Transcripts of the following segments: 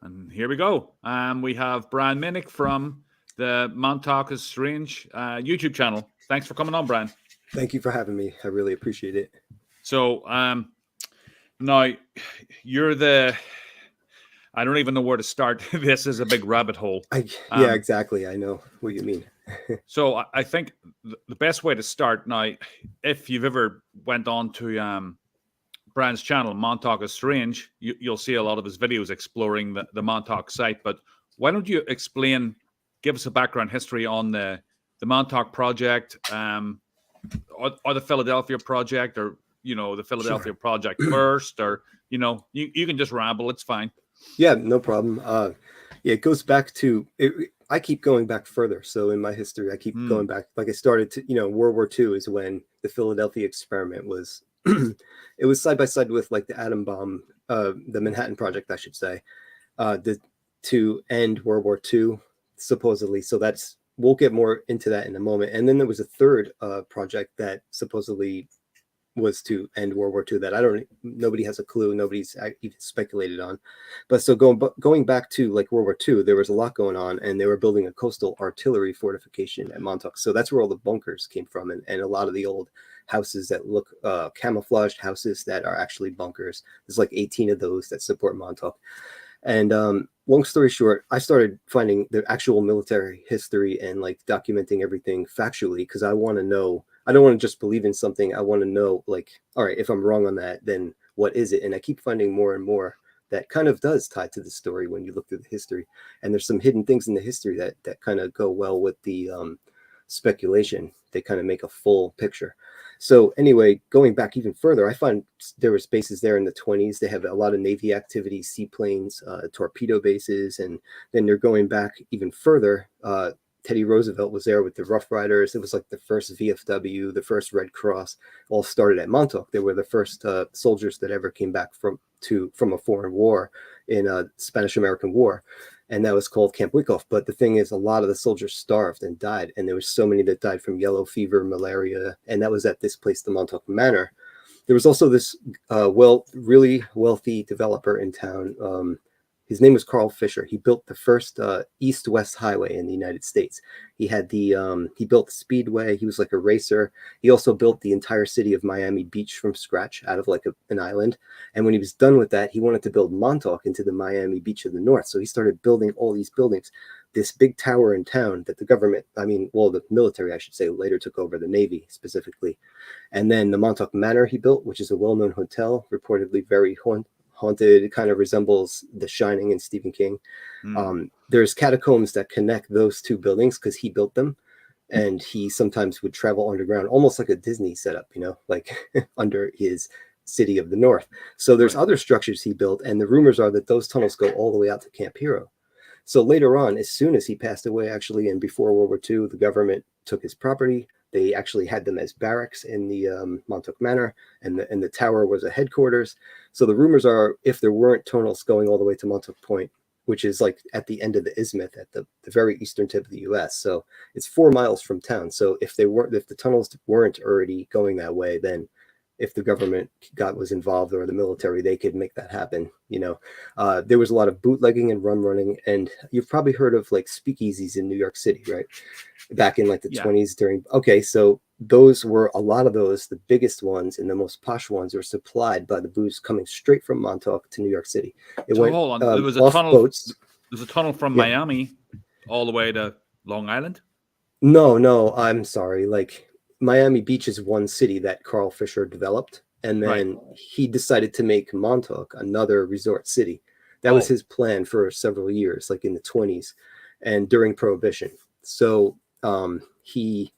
And here we go. We have Brian Minnick from the Montauk Is Strange YouTube channel. Thanks for coming on, Brian. Thank you for having me. I really appreciate it. So now you're the... I don't even know where to start. This is a big rabbit hole. Yeah, exactly. I know what you mean. So I think the best way to start now, if you've ever went on to Brian's channel, Montauk Is Strange, you'll see a lot of his videos exploring the Montauk site. But why don't you give us a background history on the Montauk Project, or the Philadelphia Project, or the Philadelphia Project first, or you can just ramble. It's fine. Yeah, no problem. Yeah, it goes back to I keep going back further. So in my history, I keep going back. Like I started to, World War II is when the Philadelphia experiment was. It was side by side with like the atom bomb, the Manhattan Project, I should say, to end World War II, supposedly. So we'll get more into that in a moment. And then there was a third project that supposedly was to end World War II that nobody has a clue. Nobody's even speculated on. But so going back to like World War II, there was a lot going on, and they were building a coastal artillery fortification at Montauk. So that's where all the bunkers came from, and a lot of the old houses that look camouflaged houses that are actually bunkers. There's like 18 of those that support Montauk. And long story short, I started finding the actual military history and like documenting everything factually, because I want to know. I don't want to just believe in something. I want to know, like, all right, if I'm wrong on that, then what is it? And I keep finding more and more that kind of does tie to the story when you look through the history. And there's some hidden things in the history that kind of go well with the speculation. They kind of make a full picture. So anyway, going back even further, I find there was bases there in the 20s. They have a lot of Navy activities, seaplanes, torpedo bases. And then they're going back even further. Teddy Roosevelt was there with the Rough Riders. It was like the first VFW, the first Red Cross, all started at Montauk. They were the first soldiers that ever came back from a foreign war in a Spanish-American War. And that was called Camp Wyckoff. But the thing is, a lot of the soldiers starved and died. And there was so many that died from yellow fever, malaria. And that was at this place, the Montauk Manor. There was also this really wealthy developer in town. His name was Carl Fisher. He built the first east-west highway in the United States. He had he built the Speedway. He was like a racer. He also built the entire city of Miami Beach from scratch out of like an island. And when he was done with that, he wanted to build Montauk into the Miami Beach of the North. So he started building all these buildings. This big tower in town that the government, the military, I should say, later took over, the Navy specifically. And then the Montauk Manor he built, which is a well-known hotel, reportedly very haunted. It kind of resembles The Shining and Stephen King. There's catacombs that connect those two buildings because he built them, and he sometimes would travel underground, almost like a Disney setup, like under his city of the North. So there's other structures he built, and the rumors are that those tunnels go all the way out to Camp Hero. So later on, as soon as he passed away, actually, and before World War II, the government took his property. They actually had them as barracks in the Montauk Manor, and the tower was a headquarters. So the rumors are, if there weren't tunnels going all the way to Montauk Point, which is like at the end of the isthmus, at the very eastern tip of the U.S., so it's 4 miles from town. So if the tunnels weren't already going that way, then if the government was involved, or the military, they could make that happen. There was a lot of bootlegging and rum running, and you've probably heard of like speakeasies in New York City, right? Back in like the 20s so a lot of those, the biggest ones and the most posh ones, were supplied by the booze coming straight from Montauk to New York City. Hold on. There was a tunnel. Boats. There's a tunnel from Miami all the way to Long Island? No, I'm sorry. Like, Miami Beach is one city that Carl Fisher developed, and then he decided to make Montauk another resort city. That was his plan for several years, like in the 20s and during Prohibition. So he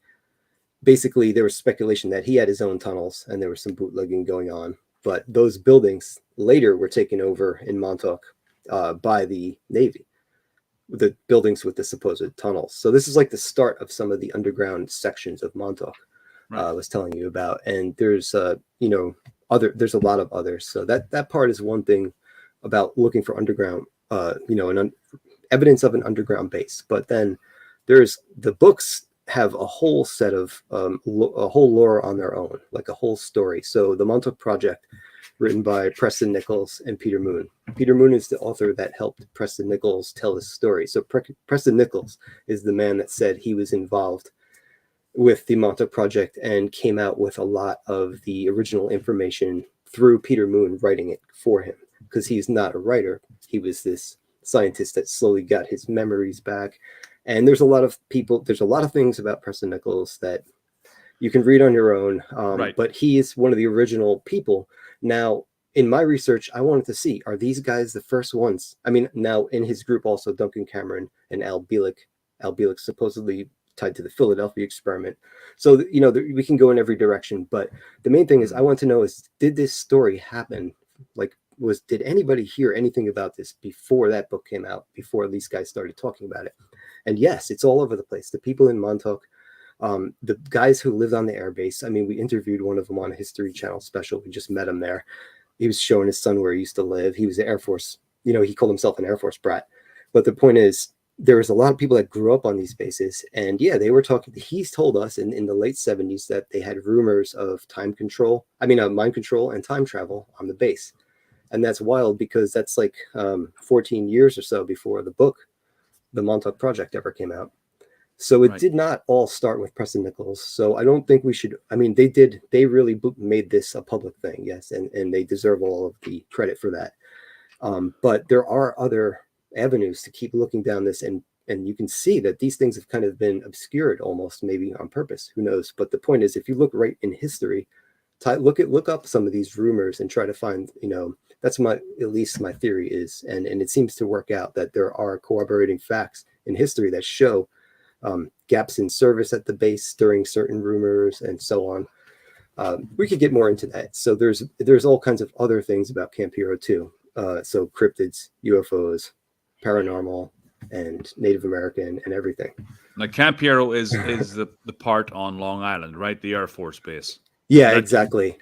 basically, there was speculation that he had his own tunnels, and there was some bootlegging going on. But those buildings later were taken over in Montauk by the Navy, the buildings with the supposed tunnels. So this is like the start of some of the underground sections of Montauk I was telling you about. And there's there's a lot of others. So that part is one thing about looking for underground, evidence of an underground base. But then there's the books have a whole set of a whole lore on their own, like a whole story. So the Montauk Project written by Preston Nichols and Peter Moon. Peter Moon is the author that helped Preston Nichols tell his story. So Preston Nichols is the man that said he was involved with the Montauk Project and came out with a lot of the original information through Peter Moon writing it for him, because he's not a writer. He was this scientist that slowly got his memories back. And there's a lot of things about Preston Nichols that you can read on your own. Right. But he is one of the original people. Now, in my research, I wanted to see, are these guys the first ones? I mean, now in his group, also Duncan Cameron and Al Bielek supposedly tied to the Philadelphia experiment. So, we can go in every direction. But the main thing is I want to know is, did this story happen? Like, did anybody hear anything about this before that book came out, before these guys started talking about it? And yes, it's all over the place. The people in Montauk, the guys who lived on the airbase. I mean, we interviewed one of them on a History Channel special. We just met him there. He was showing his son where he used to live. He was an Air Force, he called himself an Air Force brat. But the point is, there was a lot of people that grew up on these bases. And yeah, they were talking, he's told us in the late 70s that they had rumors of mind control and time travel on the base. And that's wild, because that's like 14 years or so before the Montauk Project ever came out. So it did not all start with Preston Nichols. So I don't think we should, they really made this a public thing. Yes. And they deserve all of the credit for that. But there are other avenues to keep looking down this. And you can see that these things have kind of been obscured almost, maybe on purpose, who knows? But the point is, if you look right in history, look up some of these rumors and try to find, that's at least my theory is, and it seems to work out, that there are corroborating facts in history that show gaps in service at the base during certain rumors and so on. We could get more into that. So there's all kinds of other things about Camp Hero too. So cryptids, UFOs, paranormal, and Native American, and everything. Now, Camp Hero is the part on Long Island, right? The Air Force base. Yeah, exactly.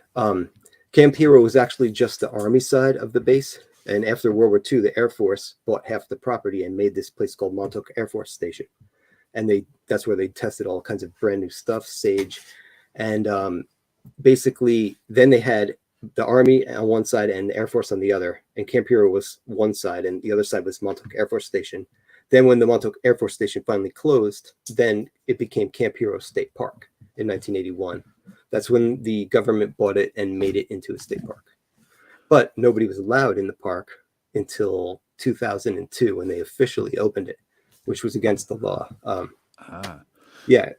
Camp Hero was actually just the Army side of the base. And after World War II, the Air Force bought half the property and made this place called Montauk Air Force Station. And that's where they tested all kinds of brand new stuff, sage. And basically, then they had the Army on one side and the Air Force on the other. And Camp Hero was one side, and the other side was Montauk Air Force Station. Then when the Montauk Air Force Station finally closed, then it became Camp Hero State Park in 1981. That's when the government bought it and made it into a state park. But nobody was allowed in the park until 2002, when they officially opened it, which was against the law. Yeah,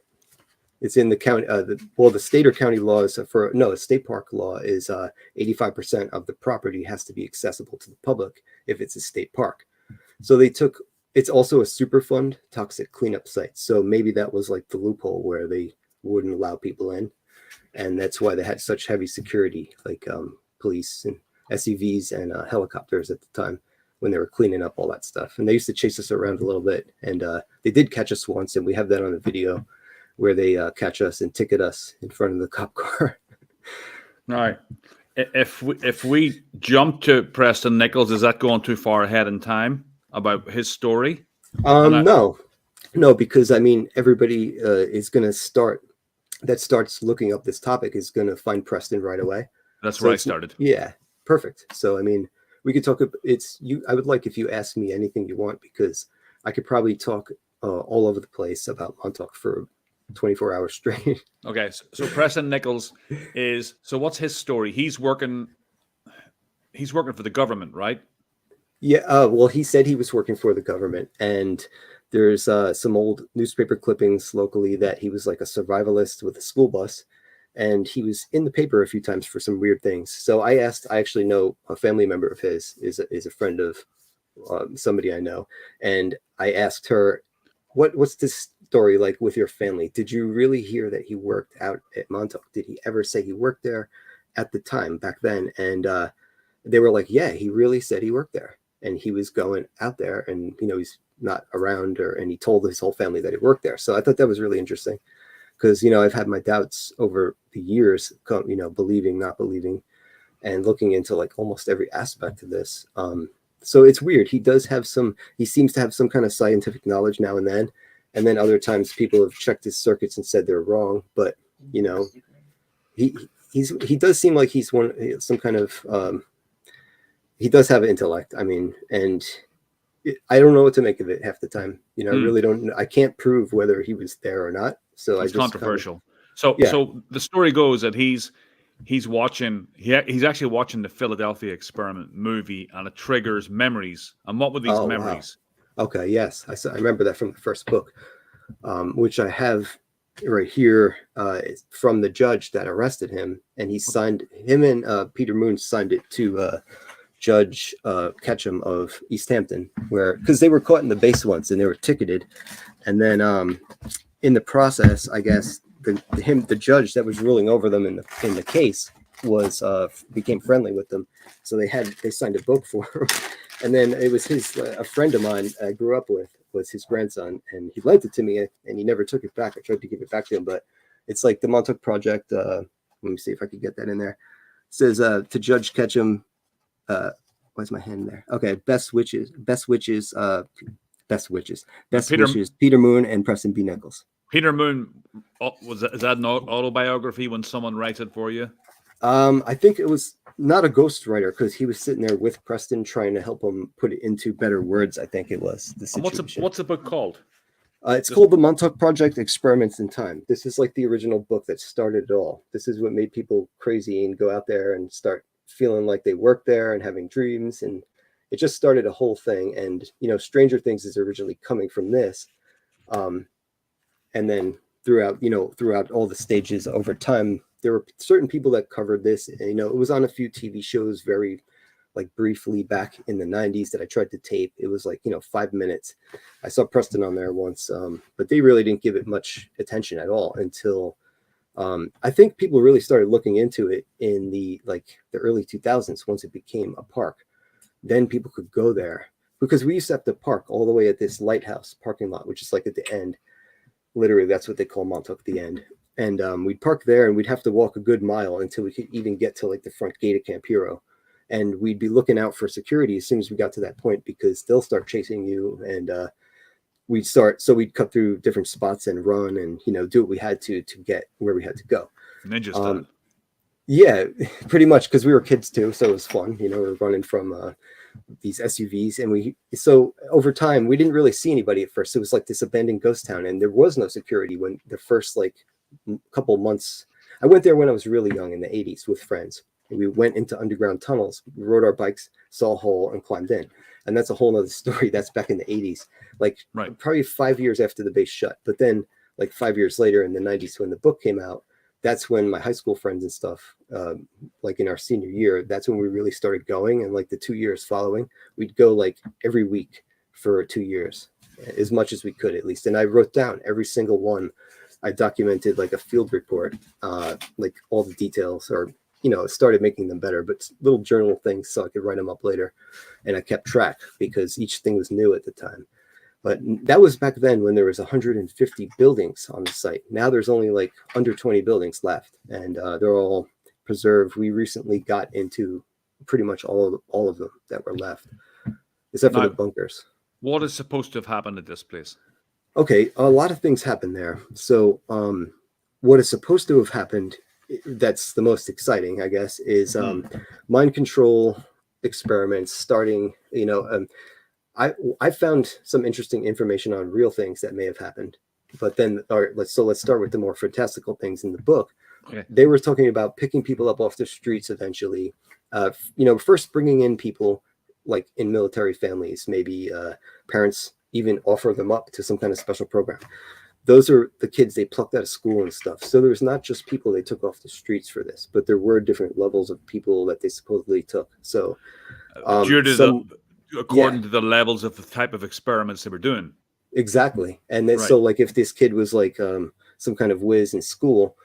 it's in the county. The state or county laws a state park law is 85% of the property has to be accessible to the public if it's a state park. So it's also a Superfund toxic cleanup site. So maybe that was like the loophole where they wouldn't allow people in. And that's why they had such heavy security, like police and SUVs and helicopters at the time, when they were cleaning up all that stuff. And they used to chase us around a little bit. And they did catch us once, and we have that on the video, where they catch us and ticket us in front of the cop car. All right. If we jump to Preston Nichols, is that going too far ahead in time about his story? No, because everybody is going to starts looking up this topic is going to find Preston right away. That's where I started. Yeah, perfect. So we could talk. I would like if you ask me anything you want, because I could probably talk all over the place about Montauk for 24 hours straight. Okay, so Preston Nichols what's his story? He's working for the government, right? Yeah. Well, he said he was working for the government, and there's some old newspaper clippings locally that he was like a survivalist with a school bus, and he was in the paper a few times for some weird things. So I actually know a family member of his is a friend of somebody I know, and I asked her, what's this story like with your family? Did you really hear that he worked out at Montauk? Did he ever say he worked there at the time back then? And they were like, yeah, he really said he worked there, and he was going out there, and he's not around, and he told his whole family that he worked there. So I thought that was really interesting, because I've had my doubts over the years, believing, not believing, and looking into like almost every aspect of this. So it's weird. He seems to have some kind of scientific knowledge now and then other times people have checked his circuits and said they're wrong. But he does seem like he's some kind of he does have intellect. I mean, and I don't know what to make of it half the time. You know, I really don't. I can't prove whether he was there or not. So it's controversial. Kind of, So the story goes that he's watching. He's actually watching the Philadelphia Experiment movie, and it triggers memories. And what were these memories? Wow. Okay. Yes, I remember that from the first book, which I have right here from the judge that arrested him, and he signed him and Peter Moon signed it to Judge Ketchum of East Hampton, because they were caught in the base once and they were ticketed, and then in the process, I guess the judge that was ruling over them in the case was became friendly with them, so they signed a book for him, and then it was a friend of mine I grew up with was his grandson, and he lent it to me, and he never took it back. I tried to give it back to him, but it's like the Montauk Project. Let me see if I could get that in there. It says to Judge Ketchum. Where's my hand there? Okay, best wishes, Peter Moon and Preston B. Nichols. Peter Moon, is that an autobiography when someone writes it for you? I think it was not a ghostwriter, because he was sitting there with Preston trying to help him put it into better words. I think it was the situation. What's the book called? It's called The Montauk Project: Experiments in Time. This is like the original book that started it all. This is what made people crazy and go out there and start feeling like they worked there and having dreams, and it just started a whole thing. And Stranger Things is originally coming from this, and then throughout all the stages over time, there were certain people that covered this, and it was on a few TV shows very briefly back in the 90s that I tried to tape. It was 5 minutes. I saw Preston on there once, but they really didn't give it much attention at all until I think people really started looking into it in the early 2000s. Once it became a park, then people could go there, because we used to have to park all the way at this lighthouse parking lot, which is at the end. Literally, that's what they call Montauk, the end. And we'd park there, and we'd have to walk a good mile until we could even get to the front gate of Camp Hero. And we'd be looking out for security as soon as we got to that point, because they'll start chasing you. And we'd cut through different spots and run and, do what we had to get where we had to go. Ninja style. Yeah, pretty much, because we were kids too. So it was fun. We were running from these SUVs, and so over time, we didn't really see anybody at first. It was like this abandoned ghost town, and there was no security when the first couple months. I went there when I was really young in the 80s with friends. We went into underground tunnels, rode our bikes, saw a hole, and climbed in. And that's a whole nother story. That's back in the 80s, right. Probably 5 years after the base shut. But then 5 years later in the 90s, when the book came out, that's when my high school friends and stuff, in our senior year, that's when we really started going. And the 2 years following, we'd go every week for 2 years, as much as we could at least. And I wrote down every single one. I documented a field report, all the details, or started making them better, but little journal things so I could write them up later. And I kept track because each thing was new at the time. But that was back then when there was 150 buildings on the site. Now there's only under 20 buildings left, and they're all preserved. We recently got into pretty much all of them that were left, except for the bunkers. What is supposed to have happened at this place? Okay, a lot of things happened there. So what is supposed to have happened, that's the most exciting, I guess, is mind control experiments starting, I found some interesting information on real things that may have happened, but then let's start with the more fantastical things in the book. Okay. They were talking about picking people up off the streets eventually, first bringing in people in military families, maybe parents even offer them up to some kind of special program. Those are the kids they plucked out of school and stuff. So there's not just people they took off the streets for this, but there were different levels of people that they supposedly took. So according to the levels of the type of experiments they were doing. Exactly. And then, so if this kid was some kind of whiz in school,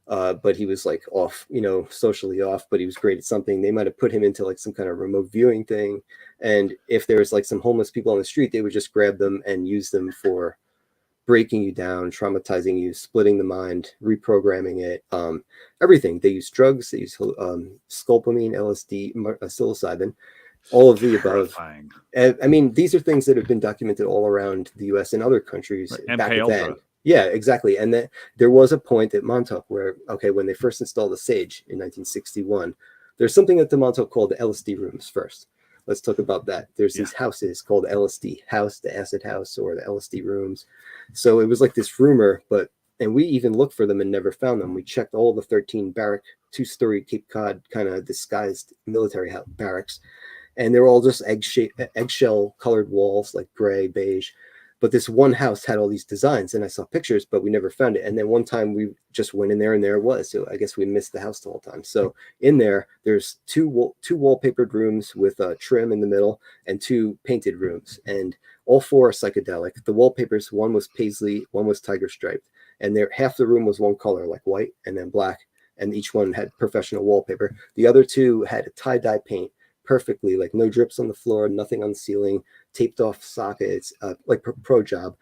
but he was off, socially off, but he was great at something, they might have put him into some kind of remote viewing thing. And if there was some homeless people on the street, they would just grab them and use them for breaking you down, traumatizing you, splitting the mind, reprogramming it, everything. They use drugs, they use scopolamine, LSD, psilocybin, all of the above. I mean, these are things that have been documented all around the U.S. and other countries back then. Yeah, exactly. And then there was a point at Montauk where, okay, when they first installed the Sage in 1961, there's something at the Montauk called the LSD rooms first. Let's talk about that. There's these houses called LSD house, the acid house, or the LSD rooms. So it was like this rumor, and we even looked for them and never found them. We checked all the 13 barrack, 2-story Cape Cod kind of disguised military barracks, and they were all just eggshell colored walls, like gray, beige. But this one house had all these designs, and I saw pictures, but we never found it. And then one time we just went in there, and there it was. So I guess we missed the house the whole time. So in there's two wallpapered rooms with a trim in the middle, and 2 painted rooms, and all 4 are psychedelic. The wallpapers, one was paisley, one was tiger striped, and half the room was one color, like white and then black, and each one had professional wallpaper. The other 2 had a tie-dye paint perfectly, like no drips on the floor, nothing on the ceiling, taped off sockets, like pro job,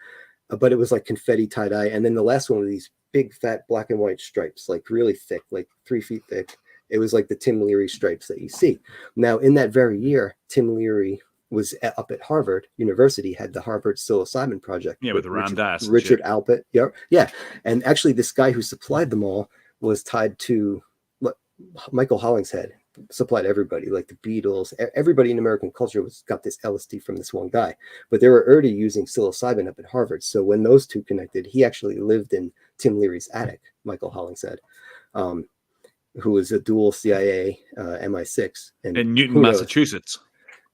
but it was like confetti tie-dye. And then the last one with these big fat black and white stripes, like really thick, like 3 feet thick. It was like the Tim Leary stripes that you see. Now, in that very year, Tim Leary was up at Harvard University, had the Harvard psilocybin project. Yeah, with Ram Dass. Richard Alpert. Yeah. And actually, this guy who supplied them all was tied to Michael Hollingshead. Supplied everybody, like the Beatles, everybody in American culture got this LSD from this one guy. But they were already using psilocybin up at Harvard. So when those 2 connected, he actually lived in Tim Leary's attic, Michael Hollingshead, who was a dual CIA MI6 in Newton, Massachusetts.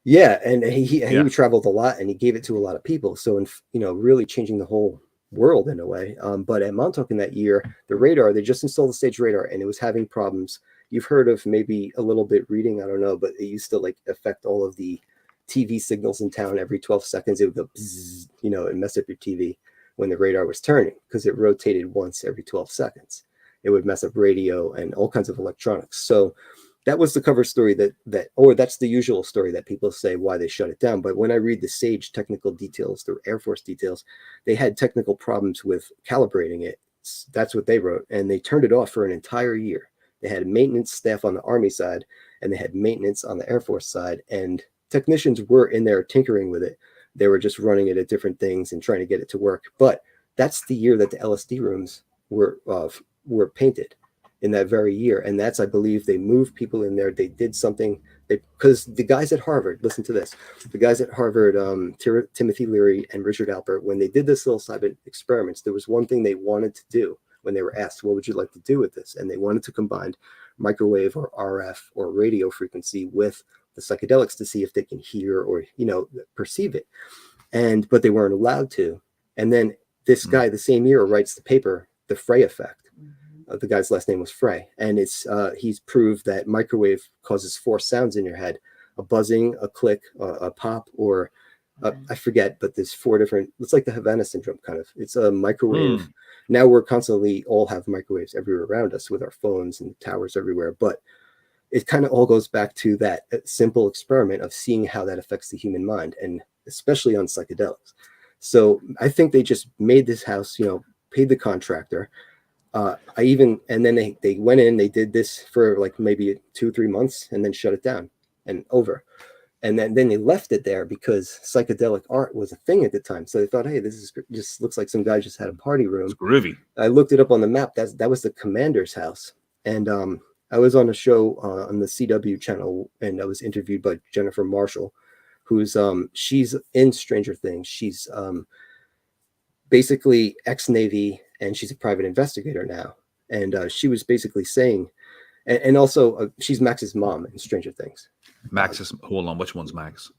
Yeah, and he traveled a lot, and he gave it to a lot of people. So, really changing the whole world in a way. But at Montauk in that year, the radar, they just installed the Sage radar, and it was having problems. You've heard of maybe a little bit reading, I don't know, but it used to like affect all of the TV signals in town every 12 seconds. It would go, bzzz, and mess up your TV when the radar was turning, because it rotated once every 12 seconds. It would mess up radio and all kinds of electronics. So that was the cover story or that's the usual story that people say why they shut it down. But when I read the Sage technical details, the Air Force details, they had technical problems with calibrating it. That's what they wrote. And they turned it off for an entire year. They had maintenance staff on the Army side, and they had maintenance on the Air Force side, and technicians were in there tinkering with it. They were just running it at different things and trying to get it to work. But that's the year that the LSD rooms were painted, in that very year. And that's, I believe, they moved people in there. They did something, because the guys at Harvard, listen to this, the guys at Harvard, Timothy Leary and Richard Alpert, when they did the psilocybin experiments, there was one thing they wanted to do. When they were asked, what would you like to do with this? And they wanted to combine microwave or RF or radio frequency with the psychedelics to see if they can hear or, perceive it. But they weren't allowed to. And then this guy, the same year, writes the paper, The Frey Effect. The guy's last name was Frey. And he's proved that microwave causes 4 sounds in your head: a buzzing, a click, a pop, or I forget, but there's 4 different, it's like the Havana syndrome kind of. It's a microwave. Now we're constantly all have microwaves everywhere around us with our phones and towers everywhere. But it kind of all goes back to that simple experiment of seeing how that affects the human mind, and especially on psychedelics. So I think they just made this house, paid the contractor. And then they went in, they did this for like maybe 2-3 months and then shut it down and over. And then they left it there because psychedelic art was a thing at the time. So they thought, hey, this just looks like some guy just had a party room. It's groovy. I looked it up on the map. That was the commander's house. And I was on a show on the CW channel, and I was interviewed by Jennifer Marshall, who's she's in Stranger Things. She's basically ex-Navy, and she's a private investigator now. And she was basically saying, and also she's Max's mom in Stranger Things. Max is, hold on, which one's Max?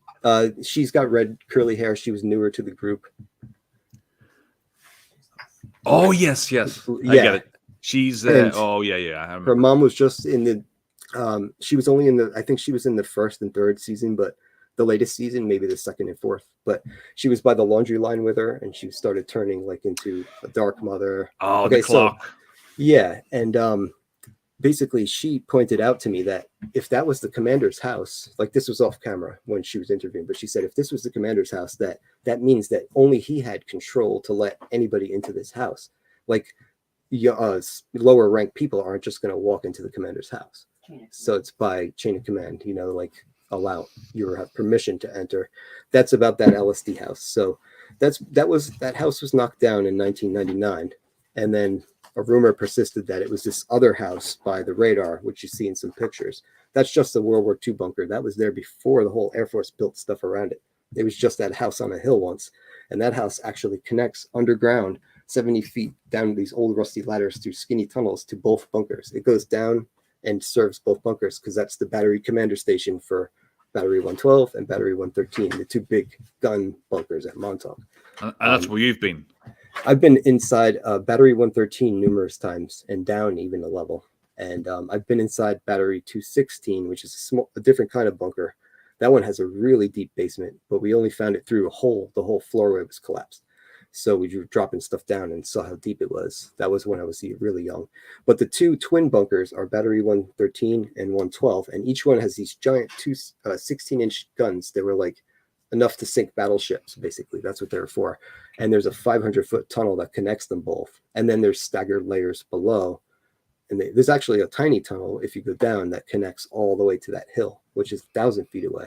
She's got red curly hair. She was newer to the group. Oh, yes. I get it. She's oh yeah. Her mom was just in the she was only in I think she was in the 1st and 3rd season, but the latest season, maybe the 2nd and 4th. But she was by the laundry line with her, and she started turning like into a dark mother. Oh, okay, the clock. So, yeah, and basically she pointed out to me that if that was the commander's house, like this was off camera when she was interviewing, but she said if this was the commander's house, that means that only he had control to let anybody into this house. Like lower ranked people aren't just going to walk into the commander's house. So it's by chain of command, like you have permission to enter. That's about that LSD house. So That house was knocked down in 1999, and then a rumor persisted that it was this other house by the radar, which you see in some pictures. That's just the World War II bunker. That was there before the whole Air Force built stuff around it. It was just that house on a hill once, and that house actually connects underground 70 feet down these old rusty ladders through skinny tunnels to both bunkers. It goes down and serves both bunkers because that's the battery commander station for Battery 112 and Battery 113, the two big gun bunkers at Montauk. And that's where you've been. I've been inside Battery 113 numerous times and down even a level. And I've been inside Battery 216, which is a different kind of bunker. That one has a really deep basement, but we only found it through a hole. The whole floor was collapsed. So we were dropping stuff down and saw how deep it was. That was when I was really young. But the two twin bunkers are Battery 113 and 112, and each one has these giant 16-inch guns. They were like enough to sink battleships, basically. That's what they were for. And there's a 500-foot tunnel that connects them both. And then there's staggered layers below. And there's actually a tiny tunnel, if you go down, that connects all the way to that hill, which is 1,000 feet away.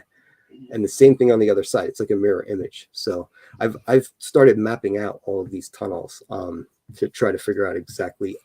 And the same thing on the other side. It's like a mirror image. So I've started mapping out all of these tunnels to try to figure out exactly,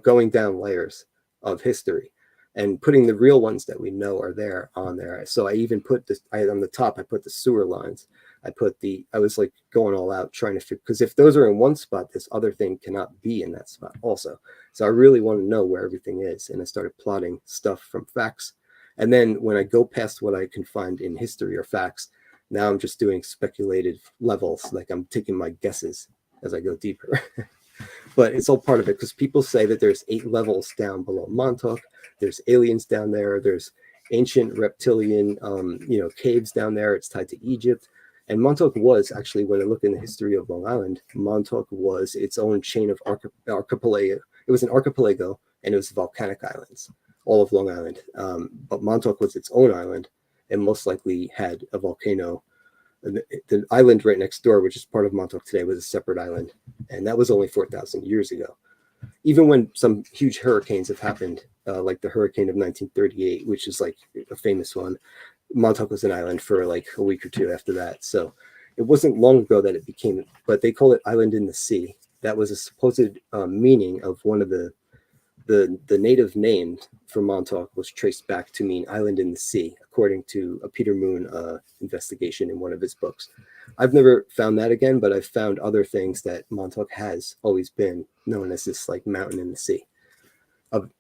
going down layers of history and putting the real ones that we know are there on there. So I even put this on the top. I put the sewer lines. I was like going all out trying to figure, because if those are in one spot, this other thing cannot be in that spot also. So I really want to know where everything is. And I started plotting stuff from facts. And then when I go past what I can find in history or facts, now I'm just doing speculated levels. Like I'm taking my guesses as I go deeper. But it's all part of it because people say that there's 8 levels down below Montauk. There's aliens down there. There's ancient reptilian, caves down there. It's tied to Egypt. And Montauk was actually, when I look in the history of Long Island, Montauk was its own chain of archipelago. It was an archipelago, and it was volcanic islands, all of Long Island. But Montauk was its own island and most likely had a volcano. The island right next door, which is part of Montauk today, was a separate island. And that was only 4,000 years ago. Even when some huge hurricanes have happened, like the hurricane of 1938, which is like a famous one, Montauk was an island for like a week or two after that. So it wasn't long ago that it became, but they call it island in the sea. That was a supposed meaning of one of the native name for Montauk was traced back to mean island in the sea, according to a Peter Moon investigation in one of his books. I've never found that again, but I've found other things that Montauk has always been known as this like mountain in the sea,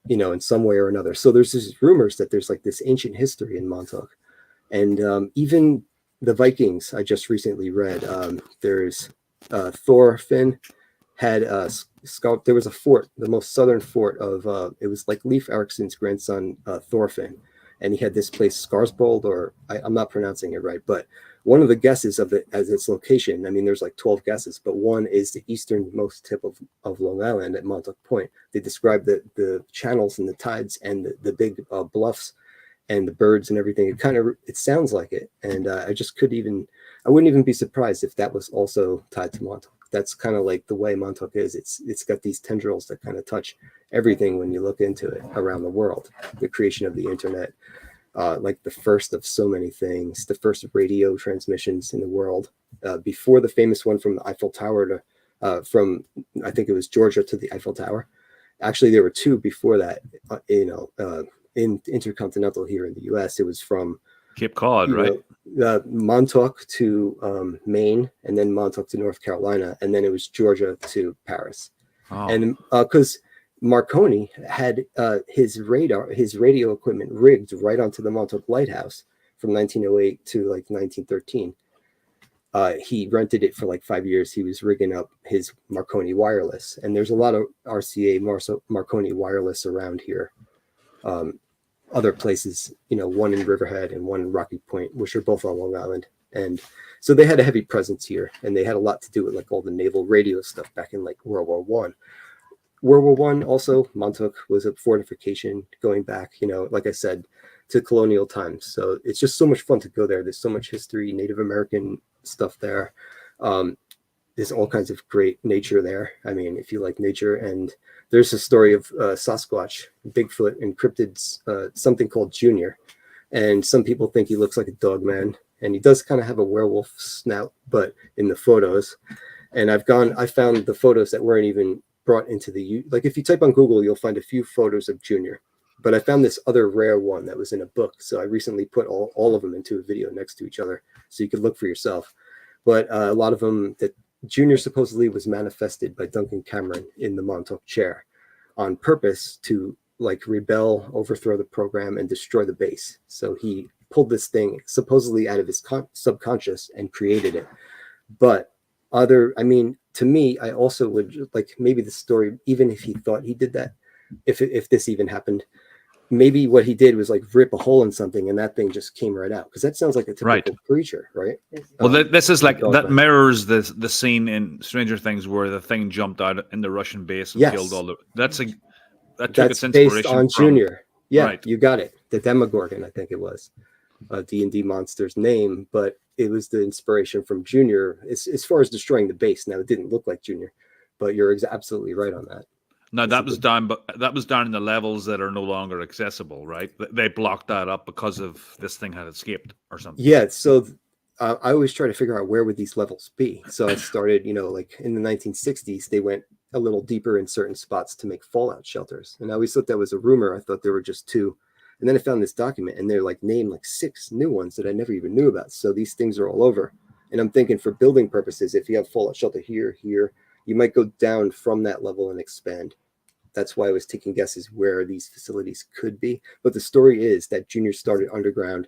in some way or another. So there's these rumors that there's like this ancient history in Montauk, and even the Vikings. I just recently read there's Thorfinn had there was a fort, the most southern fort of it was like Leif Erikson's grandson Thorfinn, and he had this place Skarsbold, or I'm not pronouncing it right, but one of the guesses of it as its location, I mean there's like 12 guesses, but one is the easternmost tip of Long Island at Montauk Point. They describe the channels and the tides and the big bluffs and the birds and everything. It sounds like it, and I wouldn't even be surprised if that was also tied to Montauk. That's kind of like the way Montauk is. It's got these tendrils that kind of touch everything when you look into it around the world. The creation of the internet, like the first of so many things, the first radio transmissions in the world, before the famous one from the Eiffel Tower from I think it was Georgia to the Eiffel Tower. Actually, there were two before that. In intercontinental here in the U.S., it was from Cape Cod, right? Montauk to Maine, and then Montauk to North Carolina, and then it was Georgia to Paris. Oh. And because Marconi had his radio equipment rigged right onto the Montauk Lighthouse from 1908 to like 1913. He rented it for like 5 years. He was rigging up his Marconi wireless, and there's a lot of RCA Marconi wireless around here. Other places, one in Riverhead and one in Rocky Point, which are both on Long Island. And so they had a heavy presence here, and they had a lot to do with like all the naval radio stuff back in like World War I. World War I also, Montauk was a fortification going back, like I said, to colonial times. So it's just so much fun to go there. There's so much history, Native American stuff there. There's all kinds of great nature there. I mean, if you like nature, and there's a story of Sasquatch, Bigfoot, and cryptids, something called Junior. And some people think he looks like a dog man. and he does kind of have a werewolf snout, but in the photos. And I found the photos that weren't even brought into like if you type on Google, you'll find a few photos of Junior. But I found this other rare one that was in a book. So I recently put all of them into a video next to each other so you could look for yourself. But a lot of them, that Junior supposedly was manifested by Duncan Cameron in the Montauk chair on purpose to like rebel, overthrow the program, and destroy the base. So he pulled this thing supposedly out of his subconscious and created it. But I mean, to me, I also would like maybe the story, even if he thought he did that, if this even happened, maybe what he did was like rip a hole in something and that thing just came right out, because that sounds like a typical creature, right? Well, this is like that mirrors the scene in Stranger Things where the thing jumped out in the Russian base and killed all the. That took its inspiration based on from Junior. Yeah, right. You got it. The Demogorgon, I think it was a D&D monster's name, but it was the inspiration from Junior as far as destroying the base. Now, it didn't look like Junior, but you're absolutely right on that. Now that was down, but that was down in the levels that are no longer accessible, right? They blocked that up because of this thing had escaped or something. Yeah, so I always try to figure out where would these levels be. So I started, like in the 1960s, they went a little deeper in certain spots to make fallout shelters. And I always thought that was a rumor. I thought there were just 2. And then I found this document and they're like named like 6 new ones that I never even knew about. So these things are all over. And I'm thinking for building purposes, if you have fallout shelter here, you might go down from that level and expand. That's why I was taking guesses where these facilities could be. But the story is that Junior started underground,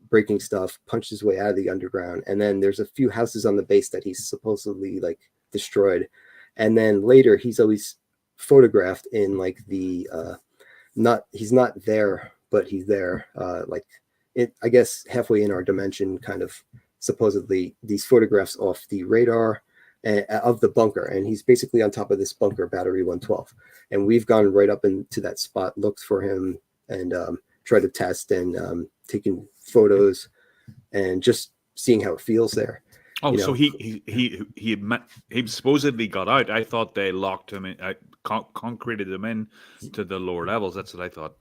breaking stuff, punched his way out of the underground. And then there's a few houses on the base that he's supposedly like destroyed. And then later he's always photographed in like the, he's not there, but he's there, I guess halfway in our dimension, kind of supposedly these photographs off the radar of the bunker. And he's basically on top of this bunker, Battery 112. And we've gone right up into that spot, looked for him, and tried to test and taking photos and just seeing how it feels there. Oh, so he supposedly got out. I thought they locked him in, concreted him in to the lower levels. That's what I thought.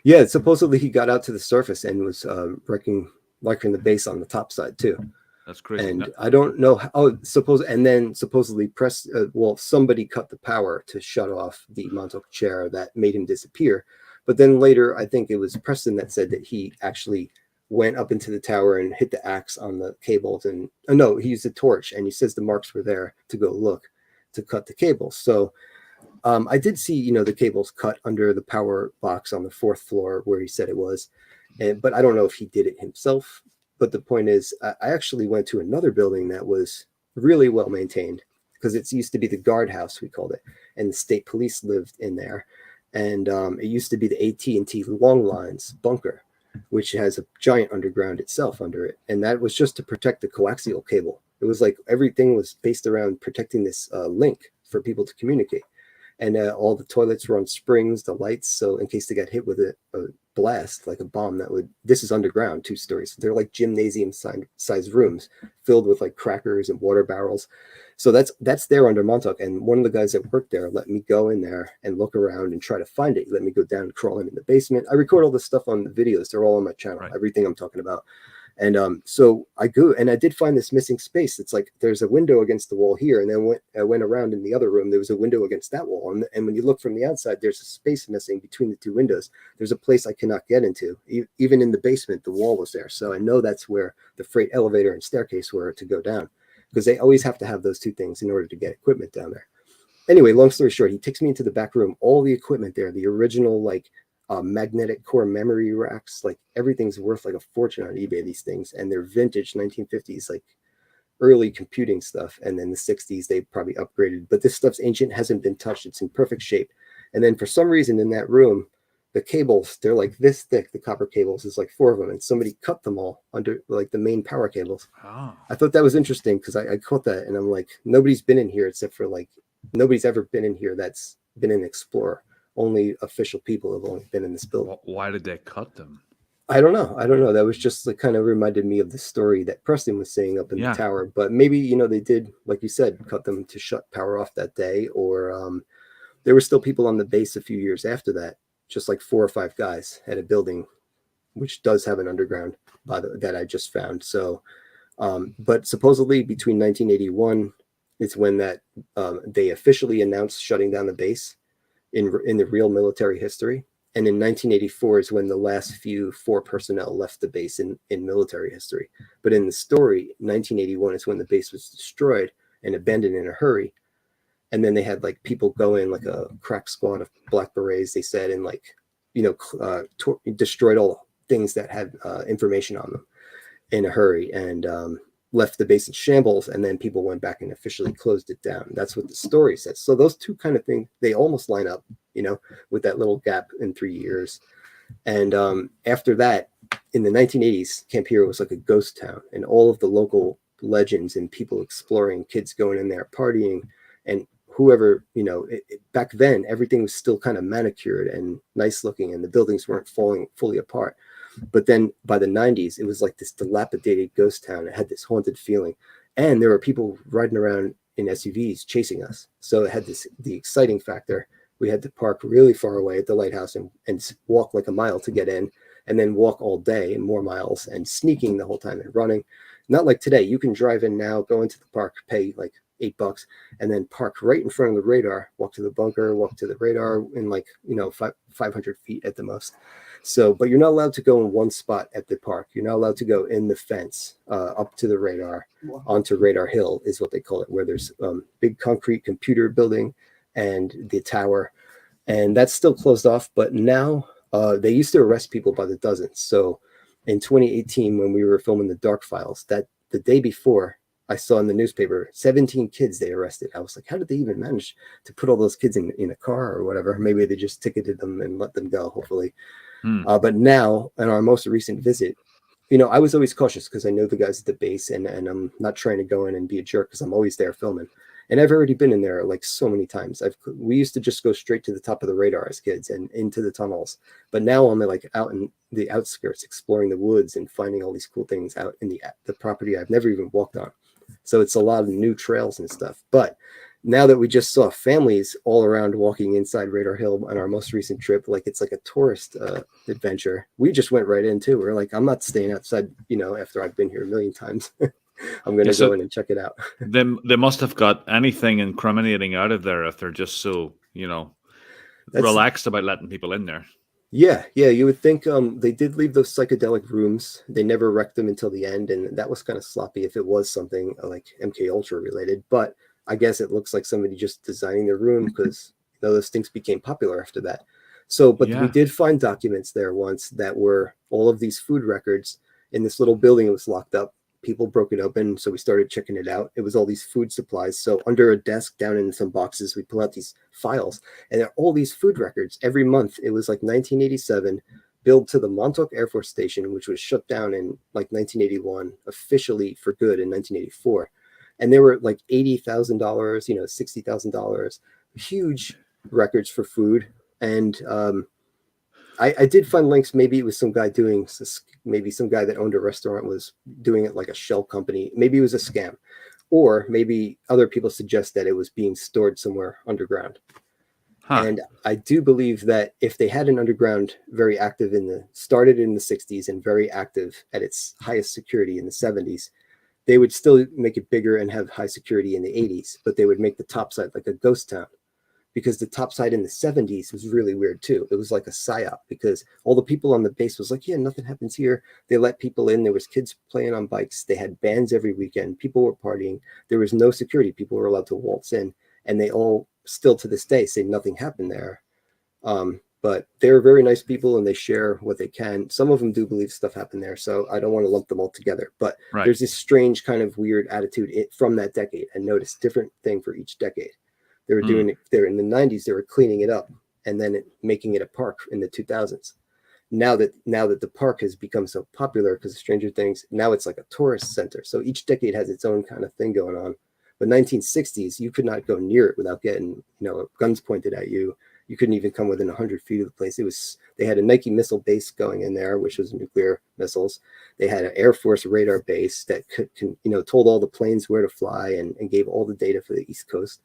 Yeah, supposedly he got out to the surface and was wrecking the base on the top side too. That's crazy. And I don't know how. Supposedly somebody cut the power to shut off the Montauk chair that made him disappear. But then later, I think it was Preston that said that he actually went up into the tower and hit the axe on the cables. And he used a torch, and he says the marks were there to go look to cut the cables. So I did see, the cables cut under the power box on the 4th floor where he said it was. But I don't know if he did it himself. But the point is, I actually went to another building that was really well maintained, because it used to be the guardhouse, we called it, and the state police lived in there. And it used to be the AT&T long lines bunker, which has a giant underground itself under it. And that was just to protect the coaxial cable. It was like everything was based around protecting this link for people to communicate. And all the toilets were on springs, the lights. So in case they got hit with a blast, like a bomb this is underground, 2 stories. They're like gymnasium size rooms filled with like crackers and water barrels. So that's there under Montauk. And one of the guys that worked there let me go in there and look around and try to find it. He let me go down and crawl in the basement. I record all this stuff on the videos. They're all on my channel, right. Everything I'm talking about. And so I go and I did find this missing space. It's like there's a window against the wall here, and then I went around in the other room. There was a window against that wall, and when you look from the outside, there's a space missing between the 2 windows. There's a place I cannot get into. Even in the basement, the wall was there, so I know that's where the freight elevator and staircase were to go down, because they always have to have those 2 things in order to get equipment down there. Anyway, long story short, he takes me into the back room. All the equipment there, the original magnetic core memory racks, like everything's worth like a fortune on eBay, these things, and they're vintage 1950s, like early computing stuff. And then the 60s they probably upgraded, but this stuff's ancient, hasn't been touched, it's in perfect shape. And then for some reason in that room, the cables, they're like this thick, the copper cables, is like 4 of them, and somebody cut them all under like the main power cables. I thought that was interesting, because I caught that and I'm like, nobody's been in here except for nobody's ever been in here that's been an explorer. Only official people have only been in this building. Why did they cut them? I don't know. That was just kind of reminded me of the story that Preston was saying up in the tower. But maybe, they did, like you said, cut them to shut power off that day. Or there were still people on the base a few years after that, just like 4 or 5 guys at a building which does have an underground that I just found. So, but supposedly between 1981 is when that they officially announced shutting down the base in the real military history. And in 1984 is when the last few 4 personnel left the base in military history. But in the story, 1981 is when the base was destroyed and abandoned in a hurry. And then they had like people go in, like a crack squad of Black Berets, they said, and like, destroyed all things that had information on them in a hurry, and left the base in shambles. And then people went back and officially closed it down. That's what the story says. So those two kind of things, they almost line up, with that little gap in 3 years. And after that, in the 1980s, Camp Hero was like a ghost town, and all of the local legends and people exploring, kids going in there partying, and whoever, back then, everything was still kind of manicured and nice looking, and the buildings weren't falling fully apart. But then by the 90s, it was like this dilapidated ghost town. It had this haunted feeling, and there were people riding around in SUVs chasing us. So it had the exciting factor. We had to park really far away at the lighthouse and walk like a mile to get in, and then walk all day and more miles, and sneaking the whole time and running. Not like today. You can drive in now, go into the park, pay like $8, and then park right in front of the radar, walk to the bunker, walk to the radar in 500 feet at the most. So, but you're not allowed to go in one spot at the park. You're not allowed to go in the fence up to the radar, onto Radar Hill is what they call it, where there's big concrete computer building and the tower, and that's still closed off. But now they used to arrest people by the dozens. So in 2018, when we were filming the Dark Files, that the day before, I saw in the newspaper 17 kids they arrested. I was like, how did they even manage to put all those kids in a car or whatever? Maybe they just ticketed them and let them go, hopefully. But now, in our most recent visit, I was always cautious because I know the guys at the base, and I'm not trying to go in and be a jerk because I'm always there filming. And I've already been in there like so many times. We used to just go straight to the top of the radar as kids and into the tunnels. But now I'm like out in the outskirts, exploring the woods and finding all these cool things out in the property I've never even walked on. So it's a lot of new trails and stuff. But now that we just saw families all around walking inside Radar Hill on our most recent trip, like it's like a tourist adventure, we just went right in too. We're like, I'm not staying outside, after I've been here a million times. I'm going to go in and check it out. They must have got anything incriminating out of there if they're just so, relaxed about letting people in there. Yeah. You would think they did leave those psychedelic rooms. They never wrecked them until the end, and that was kind of sloppy if it was something like MK Ultra related. But I guess it looks like somebody just designing the room because those things became popular after that. So, but we did find documents there once that were all of these food records in this little building. It was locked up. People broke it open, so we started checking it out. It was all these food supplies. So under a desk down in some boxes, we pull out these files, and there are all these food records every month. It was like 1987, billed to the Montauk Air Force Station, which was shut down in like 1981, officially for good in 1984. And they were like $80,000, $60,000, huge records for food. And I did find links. Maybe it was some guy maybe some guy that owned a restaurant was doing it like a shell company. Maybe it was a scam, or maybe other people suggest that it was being stored somewhere underground. And I do believe that if they had an underground very active started in the 60s and very active at its highest security in the 70s, they would still make it bigger and have high security in the 80s, but they would make the top side like a ghost town. Because the top side in the 70s was really weird too. It was like a psyop because all the people on the base was like, yeah, nothing happens here. They let people in. There was kids playing on bikes. They had bands every weekend. People were partying. There was no security. People were allowed to waltz in, and they all still to this day say nothing happened there. But they're very nice people, and they share what they can. Some of them do believe stuff happened there, so I don't want to lump them all together. But there's this strange kind of weird attitude from that decade, and notice different thing for each decade. They were doing it there in the 90s. They were cleaning it up and then making it a park in the 2000s. Now that the park has become so popular because of Stranger Things, now it's like a tourist center. So each decade has its own kind of thing going on. But 1960s, you could not go near it without getting guns pointed at you. You couldn't even come within 100 feet of the place. They had a Nike missile base going in there, which was nuclear missiles. They had an Air Force radar base that told all the planes where to fly and gave all the data for the East Coast.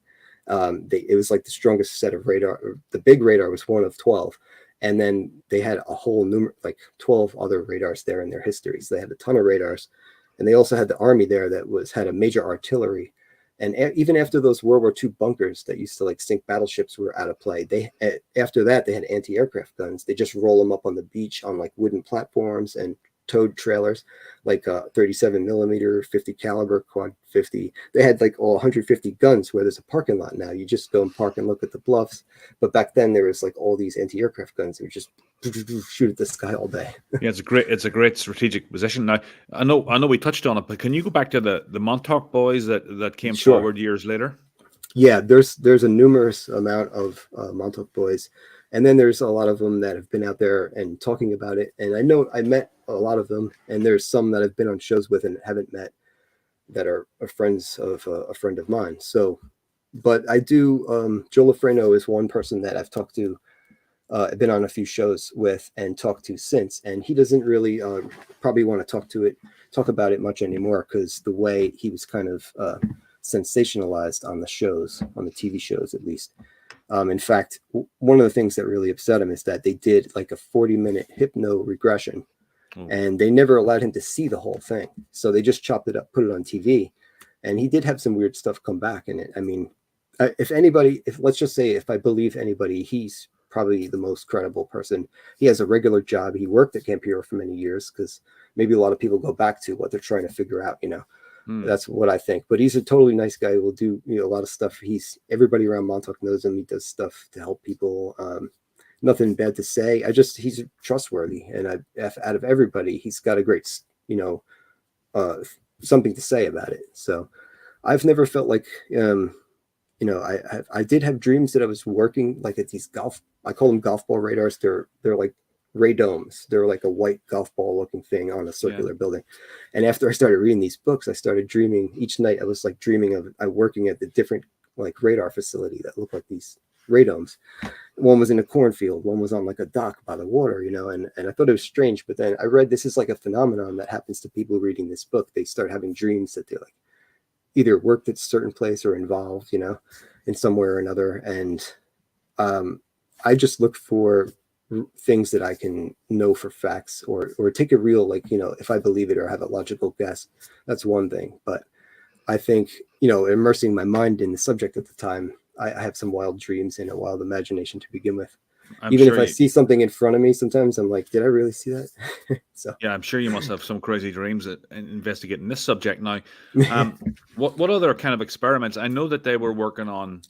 It was like the strongest set of radar. The big radar was one of 12, And then they had a whole like 12 other radars there in their history. So they had a ton of radars. And they also had the Army there that had a major artillery. And even after those World War II bunkers that used to like sink battleships were out of play, after that, they had anti-aircraft guns. They just roll them up on the beach on like wooden platforms and towed trailers, like 37 millimeter, 50 caliber, quad 50. They had like 150 guns where there's a parking lot now. You just go and park and look at the bluffs. But back then there was like all these anti-aircraft guns that would just shoot at the sky all day. Yeah, it's a great strategic position. Now, I know we touched on it, but can you go back to the Montauk boys that came Sure. forward years later? Yeah, there's a numerous amount of Montauk boys. And then there's a lot of them that have been out there and talking about it. And I know I met a lot of them, and there's some that I've been on shows with and haven't met that are friends of a friend of mine. So, but I do, Joe Lafreno is one person that I've talked to, I've been on a few shows with and talked to since, and he doesn't really probably want to talk about it much anymore, because the way he was kind of sensationalized on the shows, on the TV shows at least. In fact, one of the things that really upset him is that they did like a 40-minute hypno regression, and they never allowed him to see the whole thing. So they just chopped it up, put it on TV, and he did have some weird stuff come back in it. I mean, let's just say if I believe anybody, he's probably the most credible person. He has a regular job. He worked at Camp Hero for many years, because maybe a lot of people go back to what they're trying to figure out, That's what I think. But he's a totally nice guy who will do a lot of stuff. Everybody around Montauk knows him. He does stuff to help people. Nothing bad to say. He's trustworthy, and out of everybody, he's got a great something to say about it. So I've never felt like I did have dreams that I was working like at these I call them golf ball radars. They're like radomes. They're like a white golf ball looking thing on a circular building. And after I started reading these books, I started dreaming each night. I was like dreaming of working at the different like radar facility that looked like these radomes. One was in a cornfield, one was on like a dock by the water, and I thought it was strange. But then I read this is like a phenomenon that happens to people reading this book. They start having dreams that they like either worked at a certain place or involved, in some way or another. And I just look for things that I can know for facts or take a real, like, if I believe it or have a logical guess. That's one thing. But I think, immersing my mind in the subject at the time, I have some wild dreams and a wild imagination to begin with. Even if I see something in front of me, sometimes I'm like, did I really see that? So yeah, I'm sure you must have some crazy dreams investigating this subject now. What other kind of experiments? I know that they were working on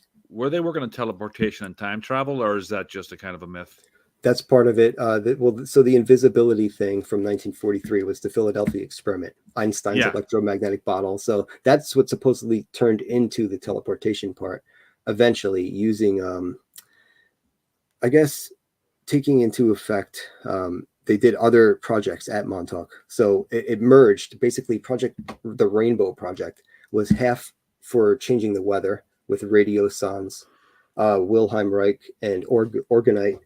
teleportation and time travel, or is that just a kind of a myth? That's part of it. So the invisibility thing from 1943 was the Philadelphia experiment, Einstein's electromagnetic bottle. So that's what supposedly turned into the teleportation part eventually, using, I guess, taking into effect, they did other projects at Montauk. So it merged. Basically, the Rainbow Project was half for changing the weather with radiosondes, Wilhelm Reich, and orgonite.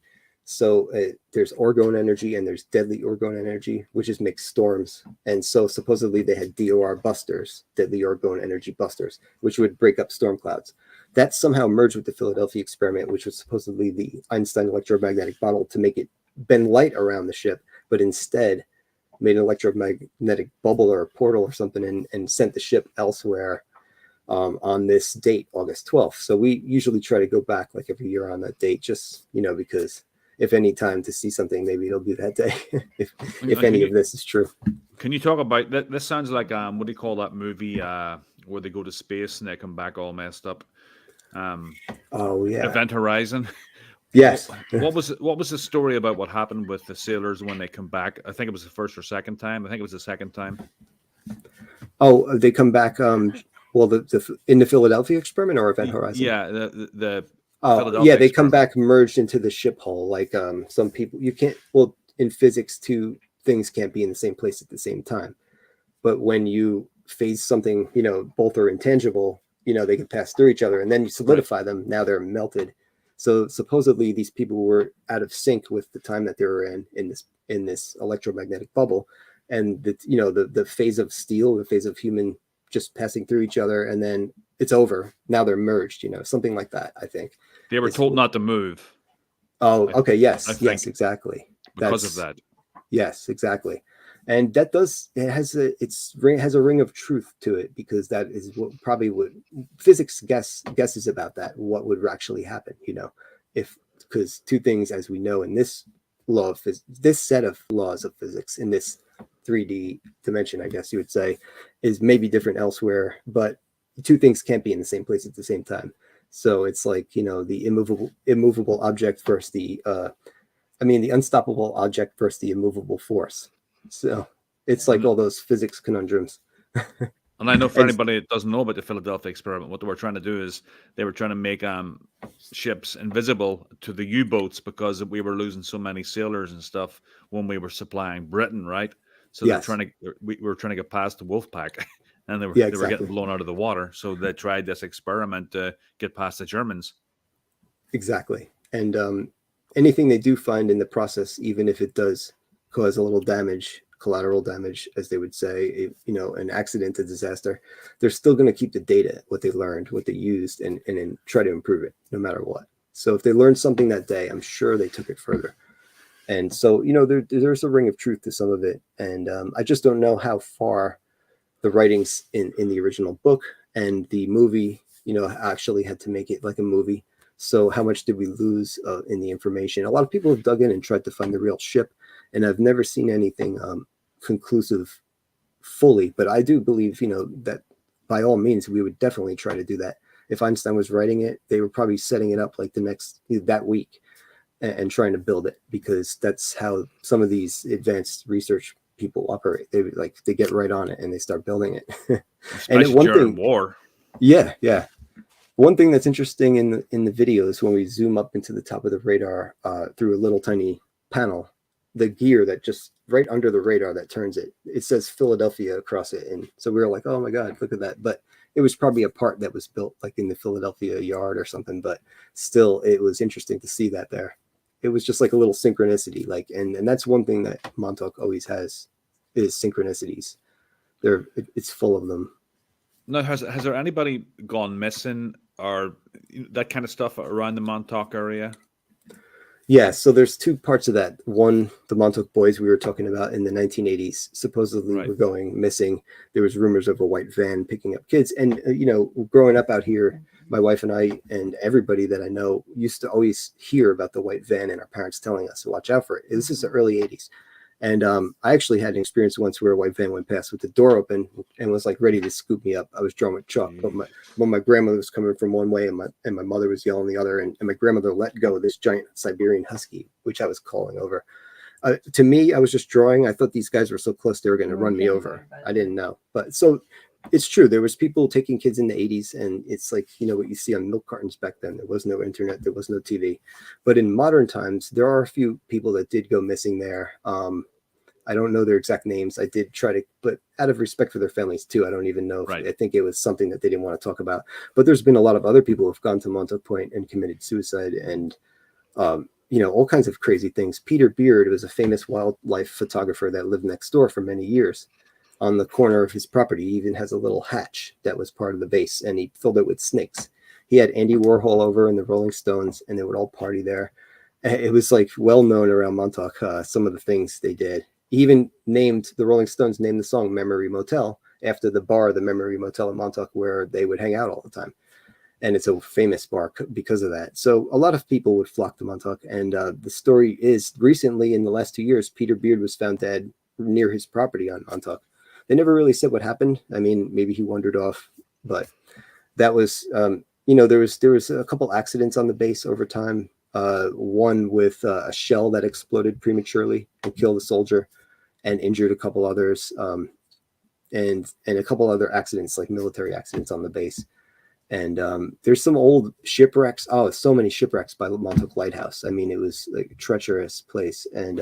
So there's orgone energy and there's deadly orgone energy, which just makes storms. And so supposedly they had DOR busters, deadly orgone energy busters, which would break up storm clouds. That somehow merged with the Philadelphia experiment, which was supposedly the Einstein electromagnetic bottle to make it bend light around the ship, but instead made an electromagnetic bubble or a portal or something and sent the ship elsewhere on this date, August 12th. So we usually try to go back like every year on that date, just, because if any time to see something, maybe it'll be that day, if any of this is true. Can you talk about that? This sounds like, what do you call that movie where they go to space and they come back all messed up? Event Horizon. Yes. What was the story about what happened with the sailors when they come back? I think it was the first or second time. I think it was the second time. Oh, they come back. Well, in the Philadelphia experiment or Event Horizon? Yeah, the Philadelphia they come back merged into the ship hull. Like some people, you can't. Well, in physics, two things can't be in the same place at the same time. But when you phase something, both are intangible. They can pass through each other, and then you solidify them. Now they're melted. So supposedly these people were out of sync with the time that they were in this electromagnetic bubble, and the phase of steel, the phase of human just passing through each other, and then it's over. Now they're merged. Something like that. I think they were told not to move. Oh, okay. I Yes, think yes, exactly. because of That's that. yes, exactly. And that does it has a ring of truth to it, because that is what probably would physics guesses about that, what would actually happen, if because two things, as we know in this law of this set of laws of physics in this 3D dimension, I guess you would say, is maybe different elsewhere, but two things can't be in the same place at the same time. So it's like, the immovable object versus the unstoppable object versus the immovable force. So it's like And all those physics conundrums. And I know for And anybody that doesn't know about the Philadelphia experiment, what they were trying to do is they were trying to make ships invisible to the U-boats because we were losing so many sailors and stuff when we were supplying Britain, right? So they're yes, trying to we were trying to get past the wolf pack, and yeah, they were getting exactly, blown out of the water. So they tried this experiment to get past the Germans. exactly. And anything they do find in the process, even if it does cause a little damage, collateral damage, as they would say, an accident, a disaster, they're still going to keep the data, what they learned, what they used, and then try to improve it no matter what. So if they learned something that day, I'm sure they took it further. And so, there's a ring of truth to some of it. And I just don't know how far the writings in the original book and the movie, actually had to make it like a movie. So how much did we lose in the information? A lot of people have dug in and tried to find the real ship, and I've never seen anything conclusive fully. But I do believe, that by all means, we would definitely try to do that. If Einstein was writing it, they were probably setting it up like that week and trying to build it, because that's how some of these advanced research people operate. They get right on it and they start building it. And Especially one during thing, war. yeah. One thing that's interesting in the video is when we zoom up into the top of the radar through a little tiny panel, the gear that just right under the radar that turns it, it says Philadelphia across it. And so we were like, oh my God, look at that. But it was probably a part that was built like in the Philadelphia yard or something, but still it was interesting to see that there. It was just like a little synchronicity, and that's one thing that Montauk always has, is synchronicities. It's full of them. Now, has there anybody gone missing or that kind of stuff around the Montauk area? Yeah, so there's two parts of that. One, the Montauk boys we were talking about in the 1980s supposedly Right. were going missing. There was rumors of a white van picking up kids. And, growing up out here, my wife and I and everybody that I know used to always hear about the white van and our parents telling us to watch out for it. This is the early 80s. And I actually had an experience once where a white van went past with the door open and was like ready to scoop me up. I was drawn with chalk, but my grandmother was coming from one way and my mother was yelling the other, and my grandmother let go of this giant Siberian husky, which I was calling over. To me, I was just drawing. I thought these guys were so close they were going to run me over. I didn't know, but so it's true. There was people taking kids in the 80s, and it's like, what you see on milk cartons back then. There was no internet, there was no TV. But in modern times, there are a few people that did go missing there. I don't know their exact names. I did try to, but out of respect for their families too, I don't even know. Right. I think it was something that they didn't want to talk about. But there's been a lot of other people who have gone to Montauk Point and committed suicide, and all kinds of crazy things. Peter Beard was a famous wildlife photographer that lived next door for many years. On the corner of his property, he even has a little hatch that was part of the base, and he filled it with snakes. He had Andy Warhol over and the Rolling Stones, and they would all party there. It was like well known around Montauk, some of the things they did. He even the Rolling Stones named the song Memory Motel after the bar, the Memory Motel in Montauk, where they would hang out all the time. And it's a famous bar because of that. So a lot of people would flock to Montauk. And the story is, recently in the last 2 years, Peter Beard was found dead near his property on Montauk. They never really said what happened. I mean, maybe he wandered off, but that was, there was a couple accidents on the base over time. One with a shell that exploded prematurely and killed a soldier and injured a couple others, and a couple other accidents, like military accidents on the base. And there's some old shipwrecks. Oh, so many shipwrecks by Montauk Lighthouse. I mean, it was like a treacherous place. And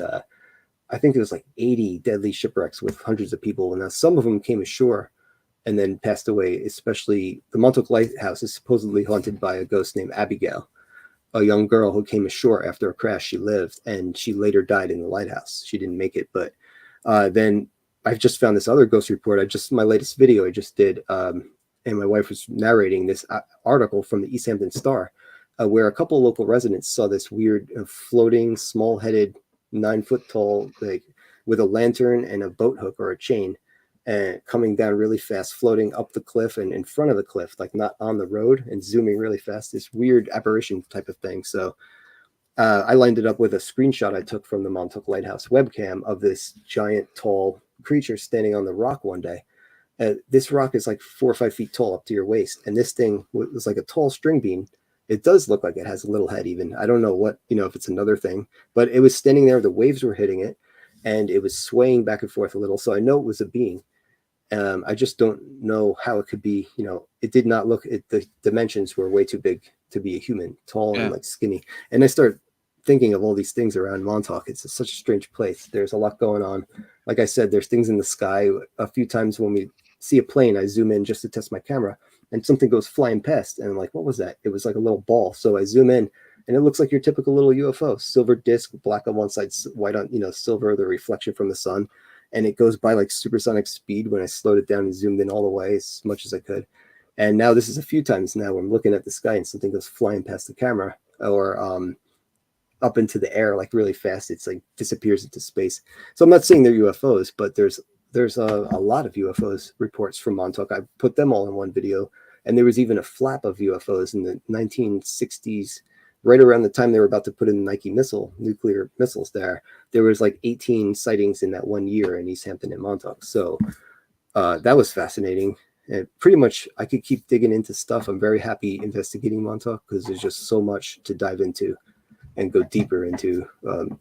I think there was like 80 deadly shipwrecks with hundreds of people. And now some of them came ashore and then passed away. Especially the Montauk Lighthouse is supposedly haunted by a ghost named Abigail, a young girl who came ashore after a crash. She lived, and she later died in the lighthouse. She didn't make it, but then I've just found this other ghost report. My latest video I just did, and my wife was narrating this article from the East Hampton Star where a couple of local residents saw this weird floating, small-headed, 9-foot tall, like with a lantern and a boat hook or a chain, and coming down really fast, floating up the cliff and in front of the cliff, like not on the road, and zooming really fast. This weird apparition type of thing. So I lined it up with a screenshot I took from the Montauk Lighthouse webcam of this giant, tall creature standing on the rock one day. This rock is like 4 or 5 feet tall up to your waist, and this thing was like a tall string bean. It does look like it has a little head even. I don't know what, if it's another thing, but it was standing there. The waves were hitting it, and it was swaying back and forth a little. So I know it was a being. I just don't know how it could be, it did not look, the dimensions were way too big to be a human, tall and like skinny. And I start thinking of all these things around Montauk. It's such a strange place. There's a lot going on. Like I said, there's things in the sky. A few times when we see a plane, I zoom in just to test my camera, and something goes flying past, and I'm like, what was that? It was like a little ball. So I zoom in, and it looks like your typical little UFO, silver disc, black on one side, white on, silver, the reflection from the sun. And it goes by like supersonic speed when I slowed it down and zoomed in all the way as much as I could. And now this is a few times now where I'm looking at the sky and something goes flying past the camera, or up into the air, like really fast. It's like disappears into space. So I'm not saying they're UFOs, but there's a lot of UFOs reports from Montauk. I put them all in one video, and there was even a flap of UFOs in the 1960s, right around the time they were about to put in Nike nuclear missiles there. There was like 18 sightings in that 1 year in East Hampton and Montauk. So that was fascinating. And pretty much I could keep digging into stuff. I'm very happy investigating Montauk because there's just so much to dive into and go deeper into,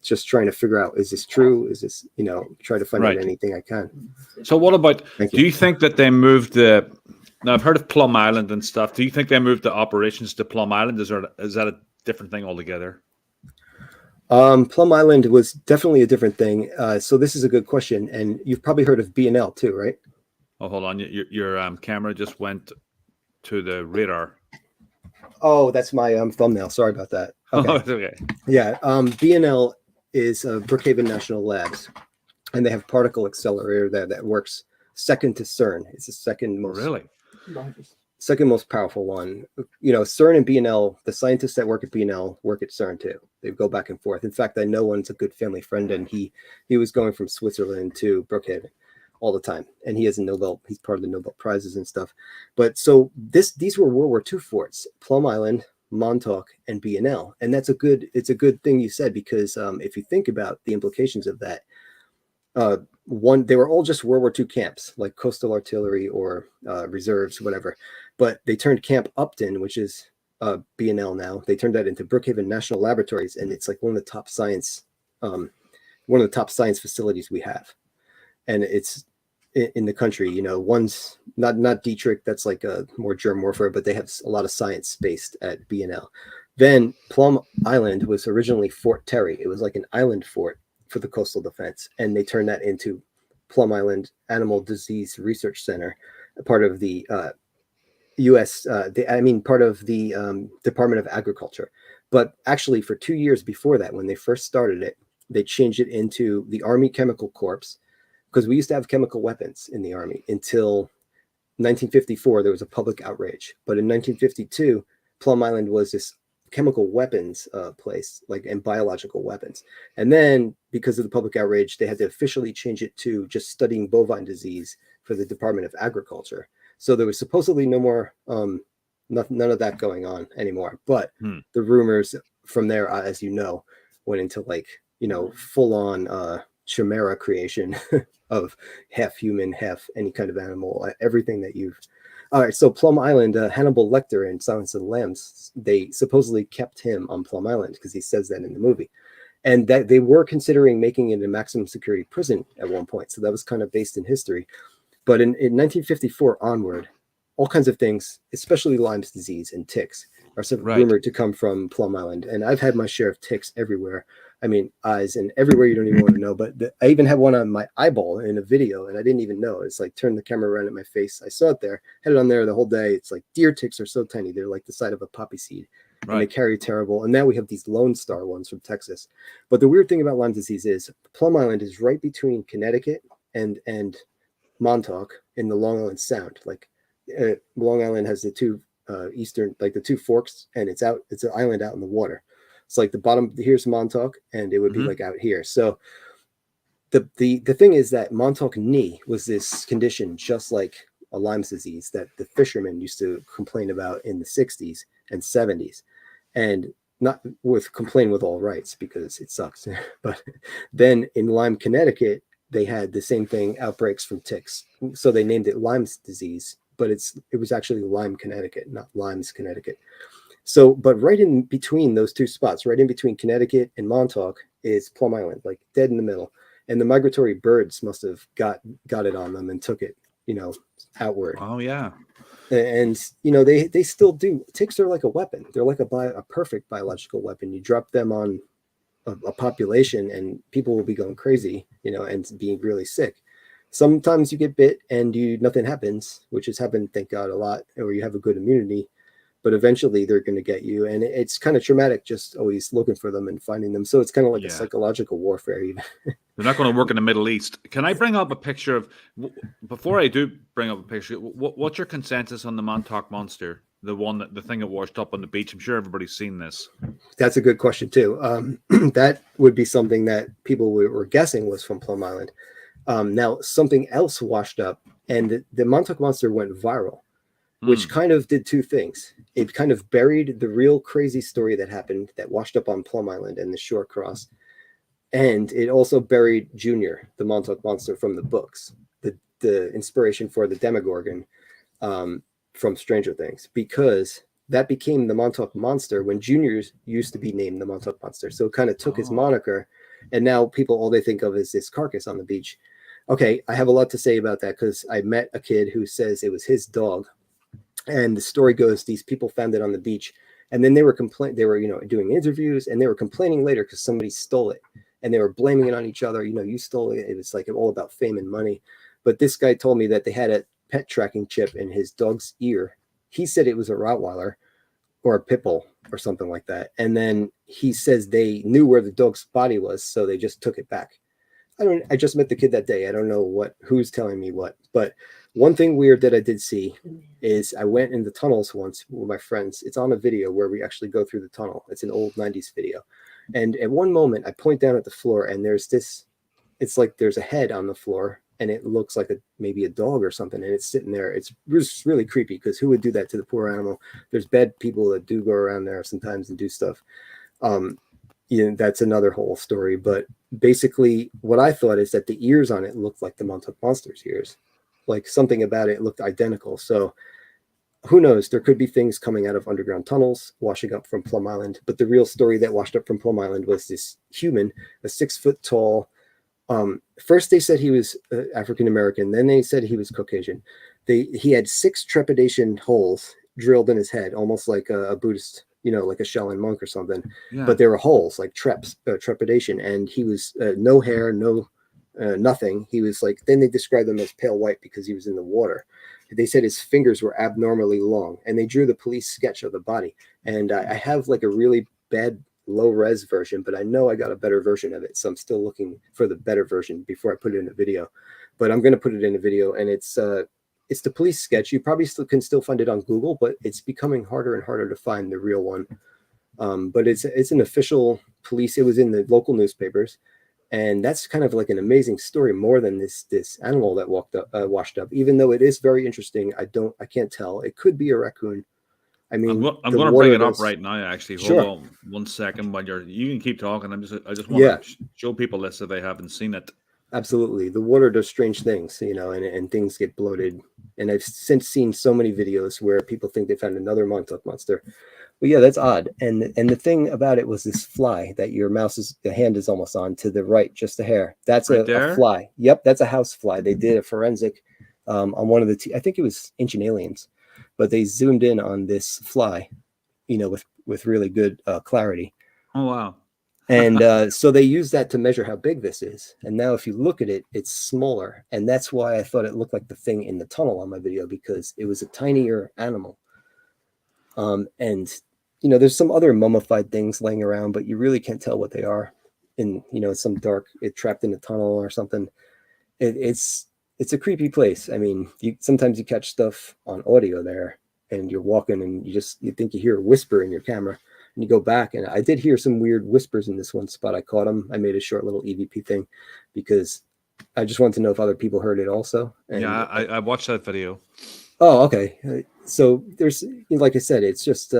just trying to figure out, is this true? Is this, try to find out anything I can. So what about, do you think that they moved now I've heard of Plum Island and stuff. Do you think they moved the operations to Plum Island? Is that a different thing altogether? Plum Island was definitely a different thing. So this is a good question. And you've probably heard of B&L too, right? Oh, hold on. Your camera just went to the radar. Oh, that's my thumbnail. Sorry about that. Okay. Oh, it's okay. Yeah. B&L is Brookhaven National Labs, and they have particle accelerator there that works second to CERN. It's the second most powerful one. CERN and B&L, the scientists that work at B&L work at CERN too. They go back and forth. In fact, I know one's a good family friend, and he was going from Switzerland to Brookhaven all the time, and he's part of the Nobel Prizes and stuff. But so these were World War II forts: Plum Island, Montauk, and B&L. And it's a good thing you said, because if you think about the implications of that, they were all just World War II camps, like coastal artillery or reserves, whatever. But they turned Camp Upton, which is B&L now, they turned that into Brookhaven National Laboratories, and it's like one of the top science facilities we have, and it's in the country. One's not Dietrich, that's like a more germ warfare, but they have a lot of science based at B&L. Then Plum Island was originally Fort Terry. It was like an island fort for the coastal defense, and they turned that into Plum Island Animal Disease Research Center, part of the part of the Department of Agriculture. But actually, for 2 years before that, when they first started it, they changed it into the Army Chemical Corps, because we used to have chemical weapons in the Army until 1954. There was a public outrage, but in 1952, Plum Island was this chemical weapons place, and biological weapons. And then because of the public outrage, they had to officially change it to just studying bovine disease for the Department of Agriculture. So there was supposedly no more, none of that going on anymore. But the rumors from there, as you know, went into full on chimera creation of half human, half any kind of animal, everything that you've. All right, so Plum Island, Hannibal Lecter in Silence of the Lambs, they supposedly kept him on Plum Island because he says that in the movie. And that they were considering making it a maximum security prison at one point. So that was kind of based in history. But in 1954 onward, all kinds of things, especially Lyme's disease and ticks, are rumored to come from Plum Island. And I've had my share of ticks everywhere. I mean, eyes and everywhere you don't even want to know. But I even had one on my eyeball in a video, and I didn't even know. It's like, turn the camera around at my face. I saw it there, had it on there the whole day. It's like, deer ticks are so tiny. They're like the size of a poppy seed. And they carry terrible. And now we have these Lone Star ones from Texas. But the weird thing about Lyme disease is Plum Island is right between Connecticut and Montauk in the Long Island Sound. Long Island has the two eastern, like the two forks, and it's an island out in the water. It's like the bottom, here's Montauk, and it would be like out here. So the thing is that Montauk knee was this condition just like a Lyme's disease that the fishermen used to complain about in the 60s and 70s, and not complain with all rights because it sucks. But then in Lyme, Connecticut, they had the same thing, outbreaks from ticks. So they named it Lyme's disease, but it was actually Lyme, Connecticut, not Lyme's, Connecticut. So, but right in between those two spots, right in between Connecticut and Montauk, is Plum Island, like dead in the middle. And the migratory birds must have got it on them and took it, outward. Oh yeah. And they still do. Ticks are like a weapon. They're like a perfect biological weapon. You drop them on a population and people will be going crazy, and being really sick. Sometimes you get bit and nothing happens, which has happened, thank God, a lot, or you have a good immunity. But eventually they're going to get you, and it's kind of traumatic just always looking for them and finding them. So it's kind of like a psychological warfare even. They're not going to work in the Middle East. Can I bring up a picture of, before I do bring up a picture, what's your consensus on the Montauk monster? The thing that washed up on the beach? I'm sure everybody's seen this. That's a good question too. That would be something that people were guessing was from Plum Island. Now something else washed up, and the Montauk monster went viral, which kind of did two things. It kind of buried the real crazy story that happened that washed up on Plum Island and the shore cross. And it also buried Junior, the Montauk monster from the books, the inspiration for the Demogorgon from Stranger Things, because that became the Montauk monster when Junior used to be named the Montauk monster. So it kind of took his moniker, and now people, all they think of is this carcass on the beach. Okay, I have a lot to say about that because I met a kid who says it was his dog. And the story goes, these people found it on the beach, and then they were doing interviews, and they were complaining later because somebody stole it, and they were blaming it on each other. You stole it. It was like all about fame and money. But this guy told me that they had a pet tracking chip in his dog's ear. He said it was a Rottweiler or a pit bull or something like that. And then he says they knew where the dog's body was, so they just took it back. I just met the kid that day. I don't know who's telling me what, but one thing weird that I did see is I went in the tunnels once with my friends. It's on a video where we actually go through the tunnel. It's an old 90s video. And at one moment I point down at the floor and it's like there's a head on the floor and it looks like maybe a dog or something. And it's sitting there. It's just really creepy because who would do that to the poor animal? There's bad people that do go around there sometimes and do stuff. That's another whole story. But basically what I thought is that the ears on it looked like the Montauk monster's ears. Like something about it looked identical. So who knows? There could be things coming out of underground tunnels, washing up from Plum Island. But the real story that washed up from Plum Island was this human, a 6 foot tall. First they said he was African-American. Then they said he was Caucasian. He had 6 trepidation holes drilled in his head, almost like a Buddhist, like a Shaolin monk or something. Yeah. But they were holes, like trepidation. And he was no hair, no nothing. He was like, then they described him as pale white because he was in the water. They said his fingers were abnormally long, and they drew the police sketch of the body. And I have like a really bad low res version, but I know I got a better version of it. So I'm still looking for the better version before I put it in a video, but I'm going to put it in a video. And it's the police sketch. You probably can still find it on Google, but it's becoming harder and harder to find the real one. But it's an official police. It was in the local newspapers. And that's kind of like an amazing story, more than this animal that washed up. Even though it is very interesting, I can't tell. It could be a raccoon. I mean, I'm going to bring it up right now. Actually, hold Sure. on 1 second. While you can keep talking. I just want to show people this if they haven't seen it. Absolutely, the water does strange things, and things get bloated. And I've since seen so many videos where people think they found another Montauk monster. But yeah, that's odd. And the thing about it was this fly that the hand is almost on to the right, just a hair. That's right a fly. Yep, that's a house fly. They did a forensic on one of I think it was Ancient Aliens, but they zoomed in on this fly, with really good clarity. Oh wow! And so they use that to measure how big this is. And now if you look at it, it's smaller, and that's why I thought it looked like the thing in the tunnel on my video, because it was a tinier animal. And there's some other mummified things laying around, but you really can't tell what they are. In some dark, trapped in a tunnel or something. It's a creepy place. I mean, sometimes you catch stuff on audio there, and you're walking and you think you hear a whisper in your camera, and you go back, and I did hear some weird whispers in this one spot. I caught them. I made a short little EVP thing because I just wanted to know if other people heard it also. And yeah, I watched that video. Oh, okay. So there's, like I said, it's just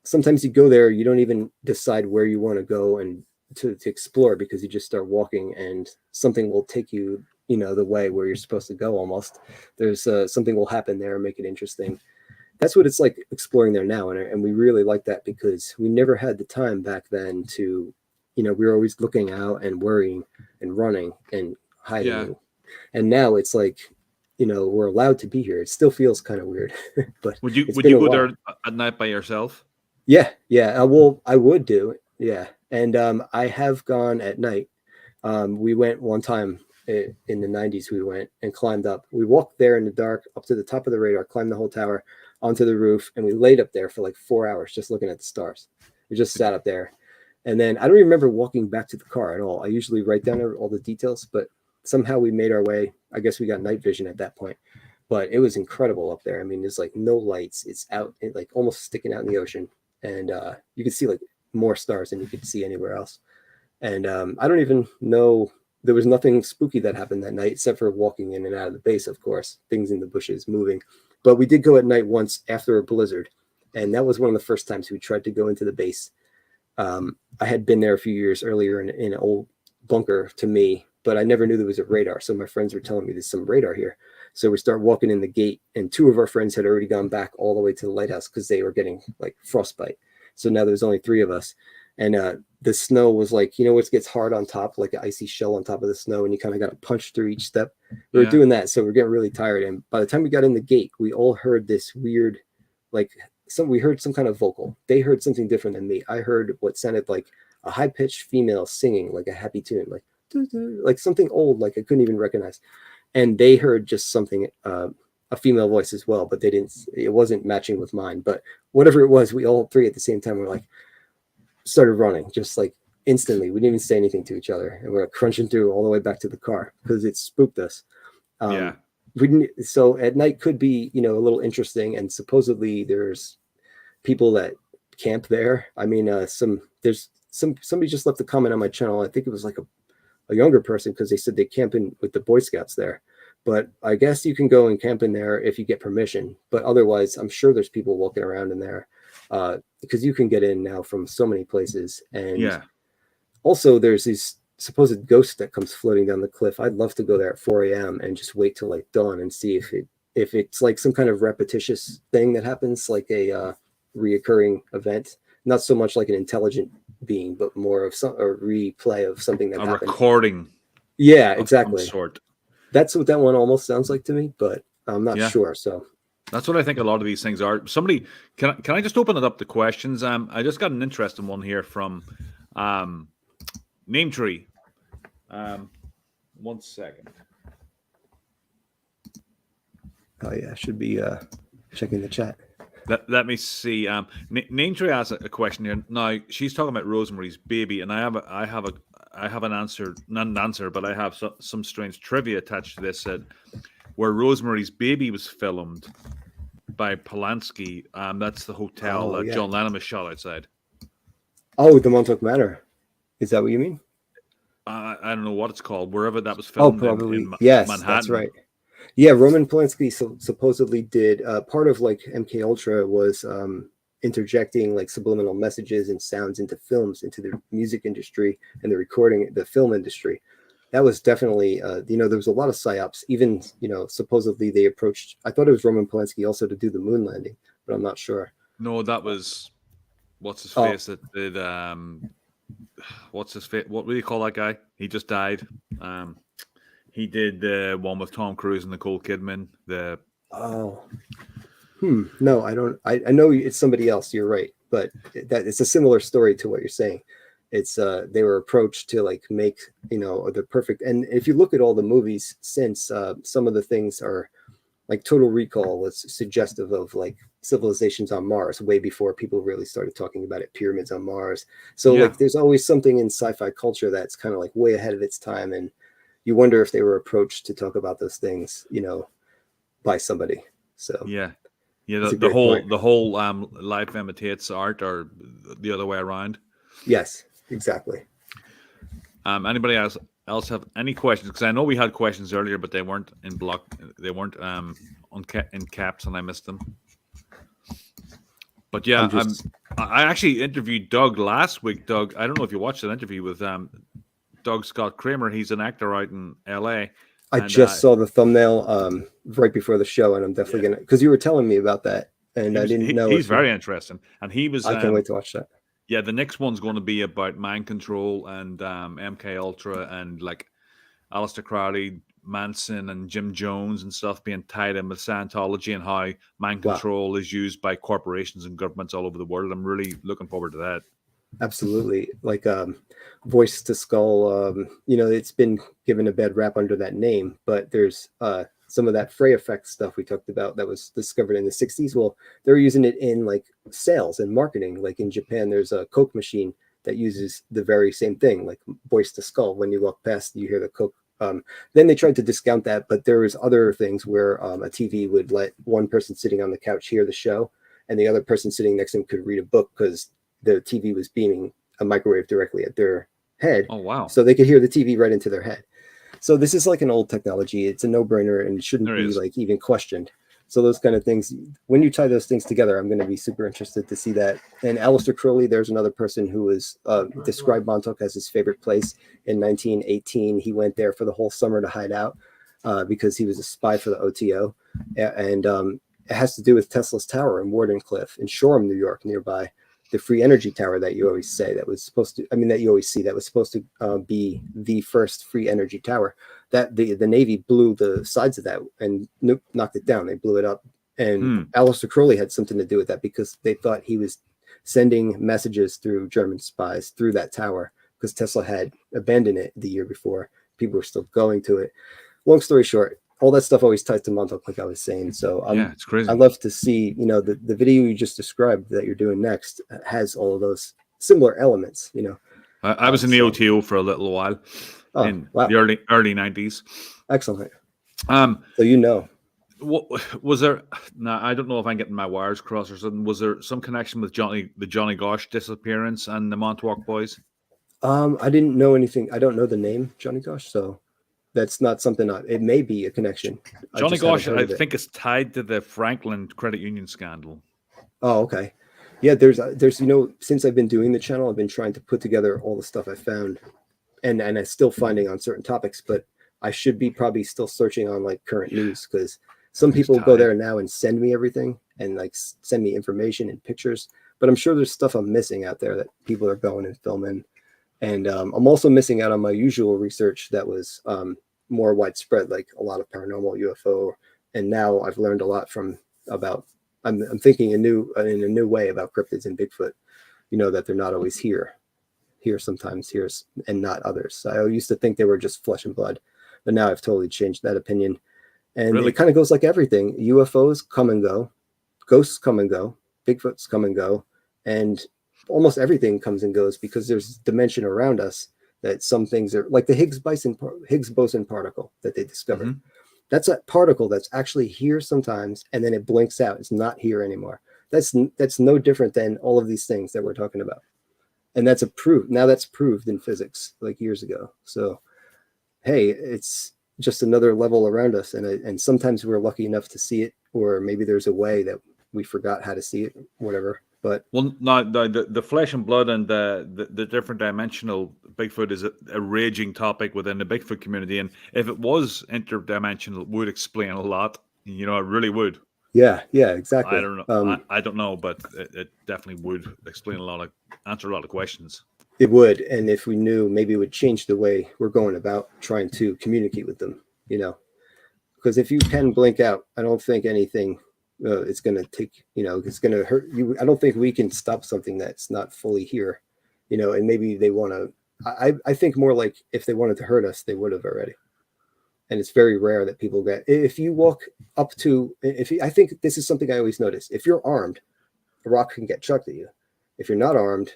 sometimes you go there, you don't even decide where you want to go and to explore, because you just start walking and something will take you, the way where you're supposed to go almost. There's something will happen there and make it interesting. That's what it's like exploring there now. And we really like that because we never had the time back then to, we were always looking out and worrying and running and hiding. Yeah. And now it's like, we're allowed to be here. It still feels kind of weird, but would you go there at night by yourself? Yeah. I would do it. Yeah. And I have gone at night. We went one time in the 90s. We went and climbed up. We walked there in the dark up to the top of the radar, climbed the whole tower onto the roof, and we laid up there for like 4 hours just looking at the stars. We just sat up there. And then I don't remember walking back to the car at all. I usually write down all the details, but somehow we made our way. I guess we got night vision at that point, but it was incredible up there. I mean, there's like no lights. It's out, like almost sticking out in the ocean. And you could see like more stars than you could see anywhere else. And I don't even know, there was nothing spooky that happened that night except for walking in and out of the base, of course, things in the bushes moving. But we did go at night once after a blizzard. And that was one of the first times we tried to go into the base. I had been there a few years earlier in an old bunker to me, but I never knew there was a radar. So my friends were telling me there's some radar here. So we start walking in the gate, and two of our friends had already gone back all the way to the lighthouse because they were getting like frostbite. So now there's only three of us. And the snow was like, what gets hard on top, like an icy shell on top of the snow, and you kind of got to punch through each step. We were doing that. So we're getting really tired. And by the time we got in the gate, we all heard this weird, we heard some kind of vocal. They heard something different than me. I heard what sounded like a high-pitched female singing, like a happy tune, like something old, like I couldn't even recognize. And they heard just something, a female voice as well, but it wasn't matching with mine. But whatever it was, we all three at the same time were like, started running just like instantly. We didn't even say anything to each other, and we're crunching through all the way back to the car because it spooked us. So at night could be, a little interesting. And supposedly there's people that camp there. I mean, somebody just left a comment on my channel. I think it was like a younger person, because they said they camp in with the Boy Scouts there. But I guess you can go and camp in there if you get permission. But otherwise, I'm sure there's people walking around in there because you can get in now from so many places. And also there's these supposed ghost that comes floating down the cliff. I'd love to go there at 4 a.m. and just wait till like dawn and see if it's like some kind of repetitious thing that happens, like a reoccurring event. Not so much like an intelligent being, but more of a replay of something that happened. Recording. Yeah, exactly. Some sort. That's what that one almost sounds like to me, but I'm not sure. So that's what I think a lot of these things are. Somebody, can I just open it up to questions? I just got an interesting one here from Name Tree. 1 second. Oh yeah, I should be checking the chat. Let me see. Name Tree asked a question here. Now she's talking about Rosemary's Baby, and I have an answer, not an answer, but I have some strange trivia attached to this. Where Rosemary's Baby was filmed by Polanski. That's the hotel that John Lennon was shot outside. Oh, the Montauk Manor. Is that what you mean? I don't know what it's called. Wherever that was filmed. Oh, probably. In yes, Manhattan. That's right. Yeah, Roman Polanski supposedly did part of like MK Ultra was interjecting like subliminal messages and sounds into films, into the music industry and the film industry. That was definitely, there was a lot of psyops. Even, supposedly they approached. I thought it was Roman Polanski also to do the moon landing, but I'm not sure. No, that was what's his face that did. What's his face? What do you call that guy? He just died. He did the one with Tom Cruise and Nicole Kidman. No, I don't. I know it's somebody else. You're right, but it's a similar story to what you're saying. It's they were approached to like make the perfect. And if you look at all the movies since, some of the things are like Total Recall was suggestive of like civilizations on Mars way before people really started talking about it. Pyramids on Mars. So like there's always something in sci-fi culture that's kind of like way ahead of its time, and you wonder if they were approached to talk about those things, by somebody. So Yeah, That's a the great whole point. life imitates art, or the other way around. Yes, exactly. Anybody else have any questions? Because I know we had questions earlier, but they weren't in block. They weren't in caps, and I missed them. But yeah, I'm just I actually interviewed Doug last week. Doug, I don't know if you watched an interview with Doug Scott Kramer. He's an actor out in L.A. I And just saw the thumbnail right before the show, and I'm definitely yeah, gonna, because you were telling me about that, and I didn't know he's if you, very interesting, and he was I can't wait to watch that. yeah. The next one's going to be about mind control and MK Ultra and like Aleister Crowley, Manson, and Jim Jones and stuff being tied in with Scientology and how mind Wow. control is used by corporations and governments all over the world. I'm really looking forward to that. Absolutely. Like Voice to Skull, it's been given a bad rap under that name, but there's some of that Frey effect stuff we talked about that was discovered in the 60s. Well, they're using it in like sales and marketing. Like in Japan, there's a Coke machine that uses the very same thing, like Voice to Skull. When you walk past, you hear the Coke. Then they tried to discount that, but there was other things where a TV would let one person sitting on the couch hear the show, and the other person sitting next to him could read a book because the TV was beaming a microwave directly at their head. Oh, wow. So they could hear the TV right into their head. So this is like an old technology. It's a no-brainer and it shouldn't be like even questioned. So those kind of things, when you tie those things together, I'm going to be super interested to see that. And Aleister Crowley, there's another person who was described Montauk as his favorite place in 1918. He went there for the whole summer to hide out because he was a spy for the OTO. And it has to do with Tesla's tower in Wardenclyffe in Shoreham, New York, nearby. The free energy tower that you always say that was supposed to, that you always see that was supposed to be the first free energy tower. That the Navy blew the sides of that and knocked it down. They blew it up. And Aleister Crowley had something to do with that because they thought he was sending messages through German spies through that tower because Tesla had abandoned it the year before. People were still going to it. Long story short, all that stuff always ties to Montauk, like I was saying. So it's crazy. I love to see, the video you just described that you're doing next has all of those similar elements. I was in the OTO for a little while in the early 90s. Excellent. So what was there? Now I don't know if I'm getting my wires crossed or something. Was there some connection with the Johnny Gosh disappearance and the Montauk boys? I didn't know anything. I don't know the name Johnny Gosh, so that's not something. It may be a connection. Johnny Gosh, I think, is tied to the Franklin credit union scandal. Oh, okay. Yeah, there's since I've been doing the channel, I've been trying to put together all the stuff I found, and I'm still finding on certain topics. But I should be probably still searching on like current news because some people go there now and send me everything and like send me information and pictures. But I'm sure there's stuff I'm missing out there that people are going and filming. And I'm also missing out on my usual research that was more widespread, like a lot of paranormal UFO. And now I've learned a lot about. I'm thinking in a new way about cryptids and Bigfoot. That they're not always here sometimes, and not others. I used to think they were just flesh and blood, but now I've totally changed that opinion. And It kind of goes like everything. UFOs come and go, ghosts come and go, Bigfoots come and go, and almost everything comes and goes because there's dimension around us that some things are like the Higgs boson particle that they discovered. Mm-hmm. That's a particle that's actually here sometimes, and then it blinks out. It's not here anymore. That's no different than all of these things that we're talking about. And that's that's proved in physics like years ago. So, hey, it's just another level around us. And sometimes we're lucky enough to see it, or maybe there's a way that we forgot how to see it, whatever. But the flesh and blood and the different dimensional Bigfoot is a raging topic within the Bigfoot community, and if it was interdimensional, it would explain a lot. It really would. Yeah, exactly. I don't know. I don't know, but it definitely would explain answer a lot of questions. It would, and if we knew, maybe it would change the way we're going about trying to communicate with them. Because if you can blink out, I don't think anything. It's going to take, it's going to hurt you. I don't think we can stop something that's not fully here, and maybe they want to, I think more like if they wanted to hurt us, they would have already. And it's very rare that people if you walk up to, I think this is something I always notice. If you're armed, a rock can get chucked at you. If you're not armed,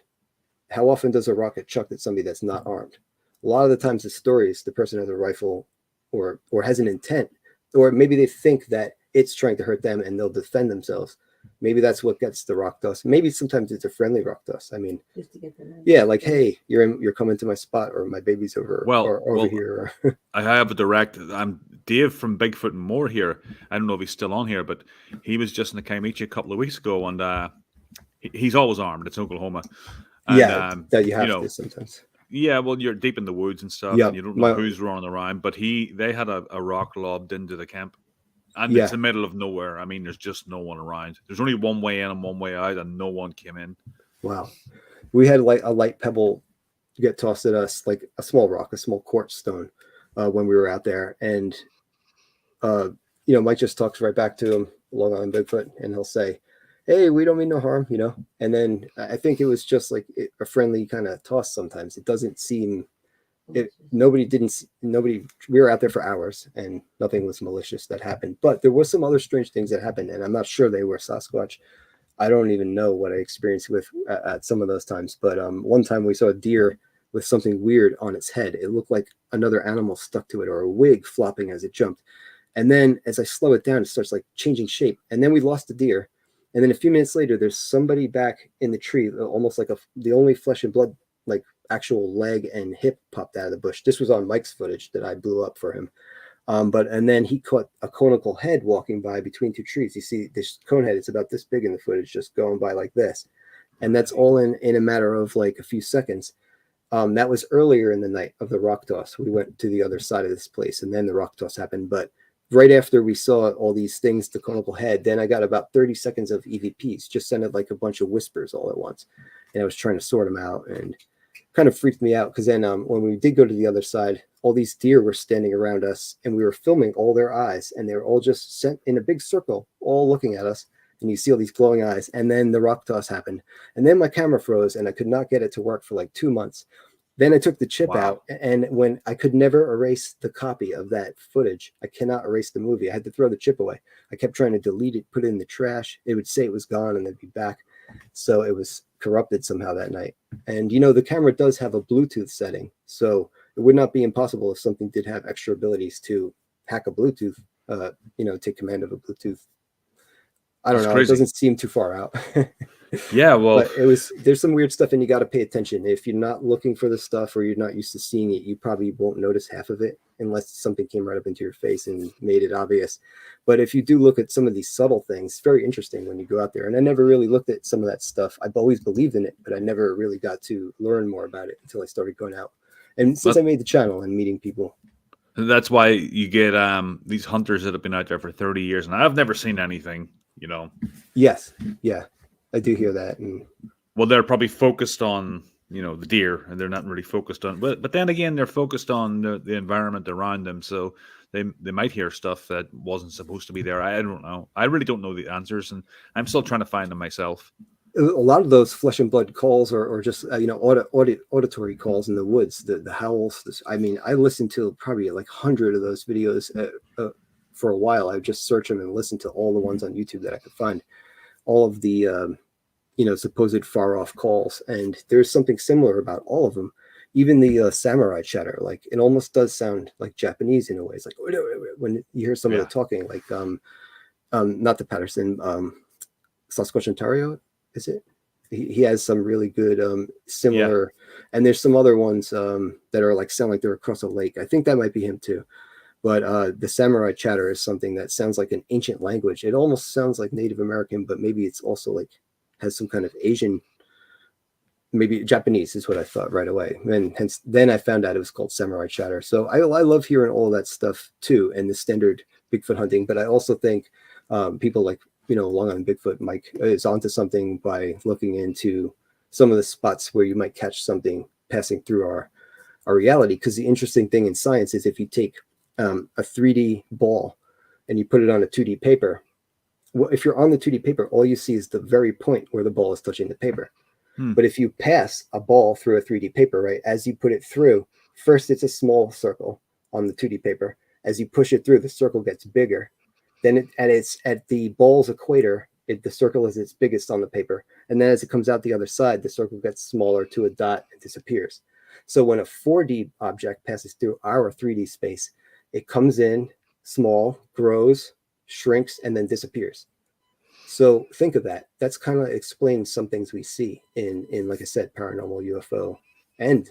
how often does a rock get chucked at somebody that's not armed? A lot of the times the story is the person has a rifle or has an intent, or maybe they think that it's trying to hurt them and they'll defend themselves. Maybe that's what gets the rock dust. Maybe sometimes it's a friendly rock dust. I mean, Just to get them in. yeah, like, hey, you're coming to my spot, or my baby's over Well, here. I have a direct. I'm Dave from Bigfoot and More here. I don't know if he's still on here, but he was just in the Kiamichi a couple of weeks ago, and he's always armed. It's Oklahoma. And, yeah, that you have you know, to sometimes. Yeah, well, you're deep in the woods and stuff, Yeah, and you don't know who's running around. But they had a rock lobbed into the camp, and Yeah. it's the middle of nowhere. I mean, there's just no one around. There's only one way in and one way out, and no one came in. Wow. We had like a light pebble get tossed at us, like a small rock, a small quartz stone, when we were out there. And, Mike just talks right back to him, Long Island Bigfoot, and he'll say, hey, we don't mean no harm, And then I think it was just like a friendly kind of toss sometimes. It doesn't seem, nobody, we were out there for hours and nothing was malicious that happened. But there was some other strange things that happened, and I'm not sure they were Sasquatch. I don't even know what I experienced with at some of those times. But one time we saw a deer with something weird on its head. It looked like another animal stuck to it, or a wig flopping as it jumped. And then as I slow it down, it starts like changing shape. And then we lost the deer. And then a few minutes later, there's somebody back in the tree, almost like the only flesh and blood, like actual leg and hip popped out of the bush. This was on Mike's footage that I blew up for him. And then he caught a conical head walking by between two trees. You see this cone head, it's about this big in the footage, just going by like this. And that's all in a matter of like a few seconds. That was earlier in the night of the rock toss. We went to the other side of this place, and then the rock toss happened. But right after we saw all these things, the conical head, then I got about 30 seconds of EVPs, just sounded like a bunch of whispers all at once. And I was trying to sort them out, and kind of freaked me out, because then when we did go to the other side, all these deer were standing around us, and we were filming all their eyes, and they were all just sent in a big circle, all looking at us. And you see all these glowing eyes. And then the rock toss happened. And then my camera froze, and I could not get it to work for like 2 months. Then I took the chip out, and when I could never erase the copy of that footage, I cannot erase the movie. I had to throw the chip away. I kept trying to delete it, put it in the trash. It would say it was gone, and then be back. So it was corrupted somehow that night. And, the camera does have a Bluetooth setting. So it would not be impossible if something did have extra abilities to hack a Bluetooth, take command of a Bluetooth. I don't know. Crazy. It doesn't seem too far out. Yeah, well, but there's some weird stuff, and you got to pay attention. If you're not looking for the stuff, or you're not used to seeing it, you probably won't notice half of it unless something came right up into your face and made it obvious. But if you do look at some of these subtle things, it's very interesting when you go out there. And I never really looked at some of that stuff. I've always believed in it, but I never really got to learn more about it until I started going out. And since I made the channel and meeting people. That's why you get these hunters that have been out there for 30 years, and I've never seen anything, Yes. Yeah. I do hear that. And well, they're probably focused on, the deer, and they're not really focused on, but then again, they're focused on the environment around them. So they might hear stuff that wasn't supposed to be there. I don't know. I really don't know the answers, and I'm still trying to find them myself. A lot of those flesh and blood calls or just, auditory calls in the woods, the howls. I listened to probably like 100 of those videos for a while. I would just search them and listen to all the ones on YouTube that I could find. All of the, supposed far off calls. And there's something similar about all of them. Even the samurai chatter, like it almost does sound like Japanese in a way. It's like when you hear some of the talking, like, not the Patterson, Sasquatch Ontario, is it? He has some really good, similar, and there's some other ones that are like, sound like they're across a lake. I think that might be him too. But the samurai chatter is something that sounds like an ancient language. It almost sounds like Native American, but maybe it's also like has some kind of Asian, maybe Japanese is what I thought right away. And hence, then I found out it was called samurai chatter. So I love hearing all that stuff too, and the standard Bigfoot hunting. But I also think people like, Long Island Bigfoot, Mike, is onto something by looking into some of the spots where you might catch something passing through our reality. Because the interesting thing in science is if you take a 3D ball and you put it on a 2D paper, well, if you're on the 2D paper, all you see is the very point where the ball is touching the paper. But if you pass a ball through a 3D paper, right, as you put it through, first it's a small circle on the 2D paper. As you push it through, the circle gets bigger. Then it's at the ball's equator, the circle is its biggest on the paper. And then as it comes out the other side, the circle gets smaller to a dot and disappears. So when a 4D object passes through our 3D space, it comes in small, grows, shrinks, and then disappears. So think of that. That's kind of explains some things we see in like I said, paranormal, UFO, and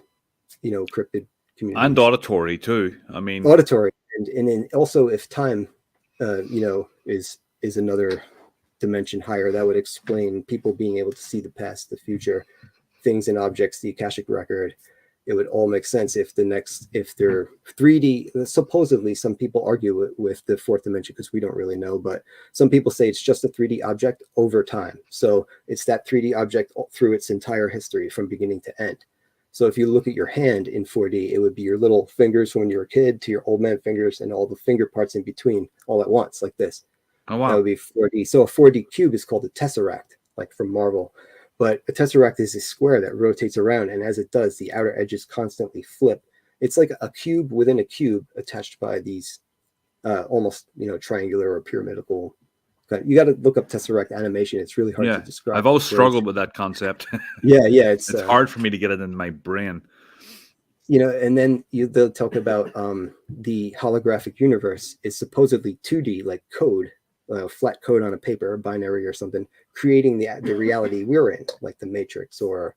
cryptid communities. And auditory too. I mean, Auditory, and then also if time, is another dimension higher, that would explain people being able to see the past, the future, things and objects, the Akashic record. It would all make sense if they're 3D. Supposedly, some people argue with the fourth dimension because we don't really know, but some people say it's just a 3D object over time. So it's that 3D object through its entire history from beginning to end. So if you look at your hand in 4D, it would be your little fingers when you were a kid to your old man fingers and all the finger parts in between all at once, like this. oh wow. That would be 4D. So a 4D cube is called a tesseract, like from Marvel. But a tesseract is a square that rotates around, and as it does, the outer edges constantly flip. It's like a cube within a cube attached by these almost triangular or pyramidal. You got to look up tesseract animation. It's really hard to describe. I've always struggled with that concept. Yeah, it's hard for me to get it in my brain. And then they'll talk about the holographic universe is supposedly 2D, like code, flat code on a paper, or binary or something, creating the reality we're in, like the Matrix or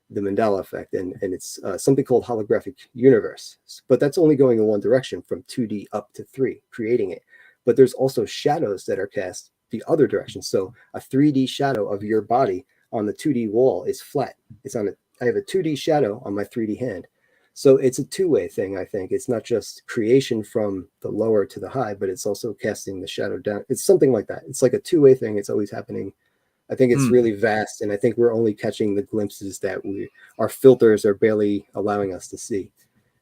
the Mandela effect, and it's something called holographic universe. But that's only going in one direction, from 2D up to 3, creating it. But there's also shadows that are cast the other direction. So a 3D shadow of your body on the 2D wall is flat. I have a 2D shadow on my 3D hand. So it's a two-way thing, I think. It's not just creation from the lower to the high, but it's also casting the shadow down. It's something like that. It's like a two-way thing. It's always happening. I think it's really vast, and I think we're only catching the glimpses that our filters are barely allowing us to see.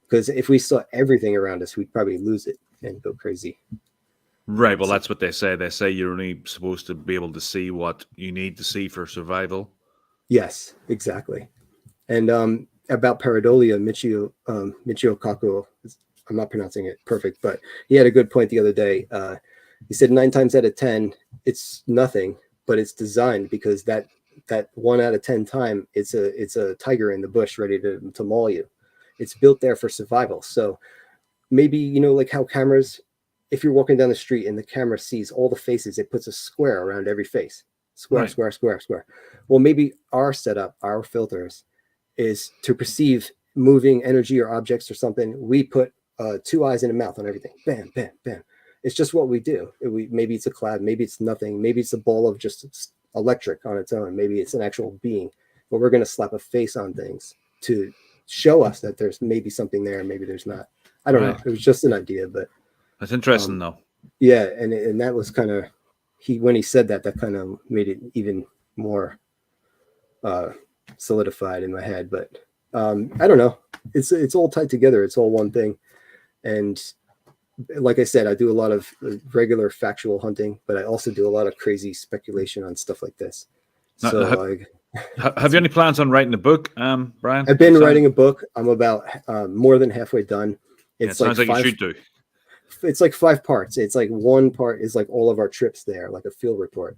Because if we saw everything around us, we'd probably lose it and go crazy. Right. Well, that's what they say. They say you're only supposed to be able to see what you need to see for survival. Yes, exactly. And about pareidolia, Michio Kaku, I'm not pronouncing it perfect, but he had a good point the other day. He said 9 times out of 10, it's nothing, but it's designed because that 1 out of 10 time, it's a tiger in the bush ready to maul you. It's built there for survival. So maybe, like how cameras, if you're walking down the street and the camera sees all the faces, it puts a square around every face. Square, right. Square. Well, maybe our setup, our filters, is to perceive moving energy or objects or something. We put 2 eyes and a mouth on everything. Bam, bam, bam. It's just what we do. Maybe it's a cloud. Maybe it's nothing. Maybe it's a ball of just electric on its own. Maybe it's an actual being. But we're going to slap a face on things to show us that there's maybe something there. Maybe there's not. I don't know. It was just an idea, but that's interesting, though. Yeah, and that was kind of when he said that kind of made it even more solidified in my head. But I don't know. It's all tied together. It's all one thing. And like I said, I do a lot of regular factual hunting, but I also do a lot of crazy speculation on stuff like this. So have you any plans on writing a book, Brian? I've been writing a book. I'm about more than halfway done. It sounds like you should do. It's like 5 parts. It's like one part is like all of our trips there, like a field report.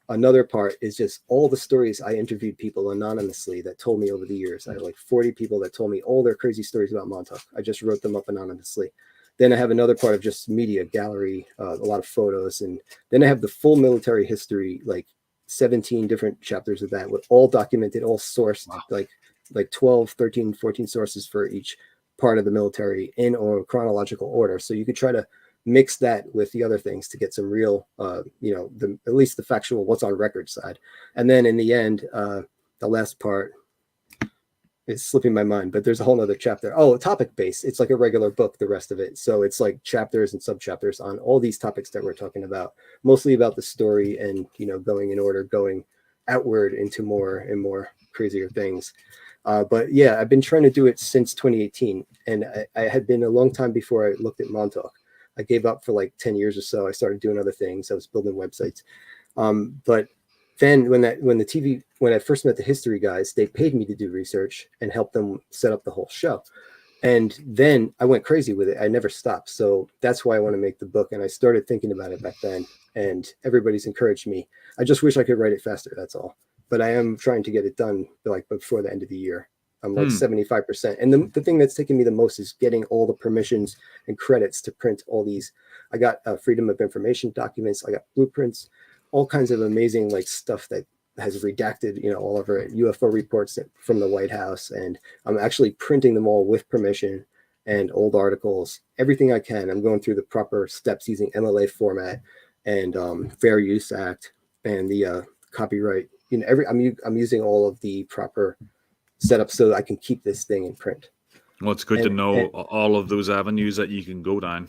Another part is just all the stories I interviewed people anonymously that told me over the years. I had like 40 people that told me all their crazy stories about Montauk. I just wrote them up anonymously. Then I have another part of just media, gallery, a lot of photos. And then I have the full military history, like 17 different chapters of that, with all documented, all sourced, wow. like 12, 13, 14 sources for each part of the military in or chronological order. So you could try to mix that with the other things to get some real, at least the factual, what's on record side. And then in the end, the last part is slipping my mind, but there's a whole nother chapter. Oh, topic based. It's like a regular book, the rest of it. So it's like chapters and sub-chapters on all these topics that we're talking about, mostly about the story and, going in order, going outward into more and more crazier things. But yeah, I've been trying to do it since 2018. And I had been a long time before I looked at Montauk. I gave up for like 10 years or so. I started doing other things. I was building websites. But then when I first met the history guys, they paid me to do research and help them set up the whole show. And then I went crazy with it. I never stopped. So that's why I want to make the book. And I started thinking about it back then, and everybody's encouraged me. I just wish I could write it faster. That's all. But I am trying to get it done like before the end of the year. I'm like 75%. And the thing that's taken me the most is getting all the permissions and credits to print all these. I got freedom of information documents. I got blueprints, all kinds of amazing like stuff that has redacted, all over UFO reports from the White House. And I'm actually printing them all with permission and old articles, everything I can. I'm going through the proper steps using MLA format and Fair Use Act and the copyright. I'm using all of the proper setup so I can keep this thing in print. Well, it's good to know all of those avenues that you can go down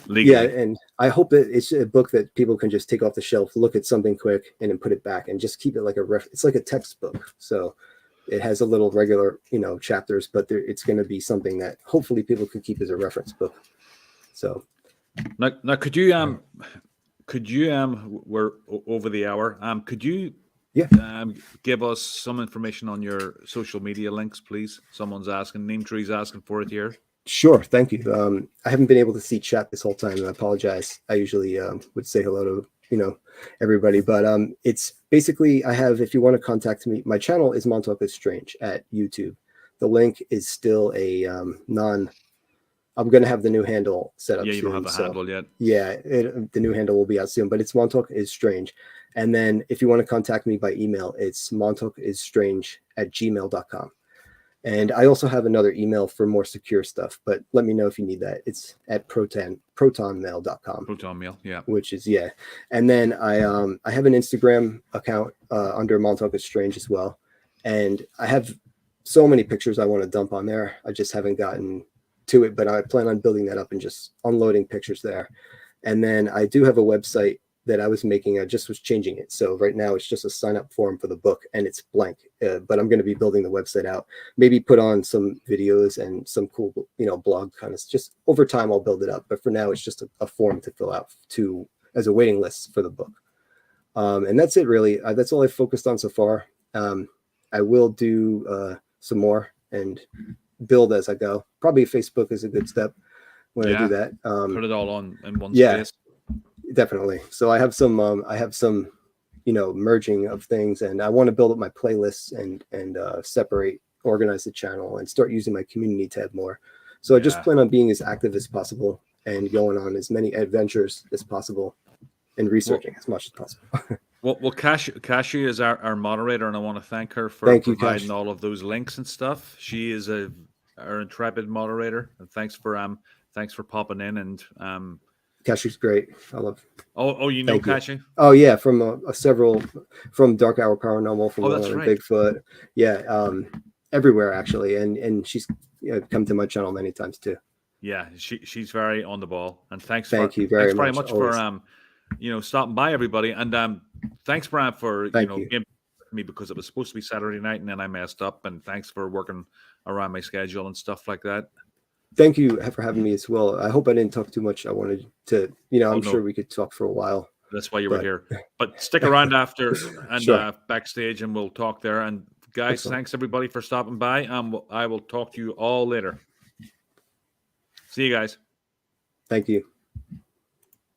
legally. Yeah, and I hope that it's a book that people can just take off the shelf, look at something quick, and then put it back, and just keep it like it's like a textbook. So it has a little regular, chapters, but it's going to be something that hopefully people can keep as a reference book. So now could you we're over the hour. Could you give us some information on your social media links, please? Someone's asking, Nametree's asking for it here. Sure, thank you. I haven't been able to see chat this whole time, and I apologize. I usually would say hello to everybody, but it's basically, I have, if you want to contact me, my channel is Montauk Is Strange at YouTube. The link is still a I'm going to have the new handle set up soon. You don't have the handle yet. Yeah, the new handle will be out soon, but it's Montauk Is Strange. And then if you want to contact me by email, it's montaukisstrange@gmail.com. And I also have another email for more secure stuff, but let me know if you need that. It's at protonmail.com. Proton Mail, yeah. Which is, yeah. And then I have an Instagram account under Montauk Is Strange as well. And I have so many pictures I want to dump on there. I just haven't gotten to it, but I plan on building that up and just unloading pictures there. And then I do have a website that I was making. I just was changing it. So right now it's just a sign up form for the book and it's blank, but I'm going to be building the website out, maybe put on some videos and some cool, blog kind of, just over time I'll build it up. But for now it's just a form to fill out as a waiting list for the book. And that's it really. That's all I've focused on so far. I will do some more and build as I go. Probably Facebook is a good step when I do that. Put it all on in one space. Definitely. So I have some merging of things, and I want to build up my playlists and organize the channel and start using my community tab more. So I just plan on being as active as possible and going on as many adventures as possible and researching as much as possible. Well, Kashi is our moderator, and I want to thank her for providing all of those links and stuff. She is our intrepid moderator, and thanks for popping in and Kashi's great. I love. Oh, you know Kashi? Oh yeah, from several, from Dark Hour Paranormal, from Bigfoot. Yeah, everywhere actually, and she's come to my channel many times too. Yeah, she's very on the ball, and thanks you very much for stopping by, everybody, and thanks Brian for giving me, because it was supposed to be Saturday night and then I messed up, and thanks for working around my schedule and stuff like that. Thank you for having me as well. I hope I didn't talk too much. I wanted to, I'm sure we could talk for a while. That's why you were here. But stick around after and backstage, and we'll talk there. And guys, thanks everybody for stopping by. I will talk to you all later. See you guys. Thank you.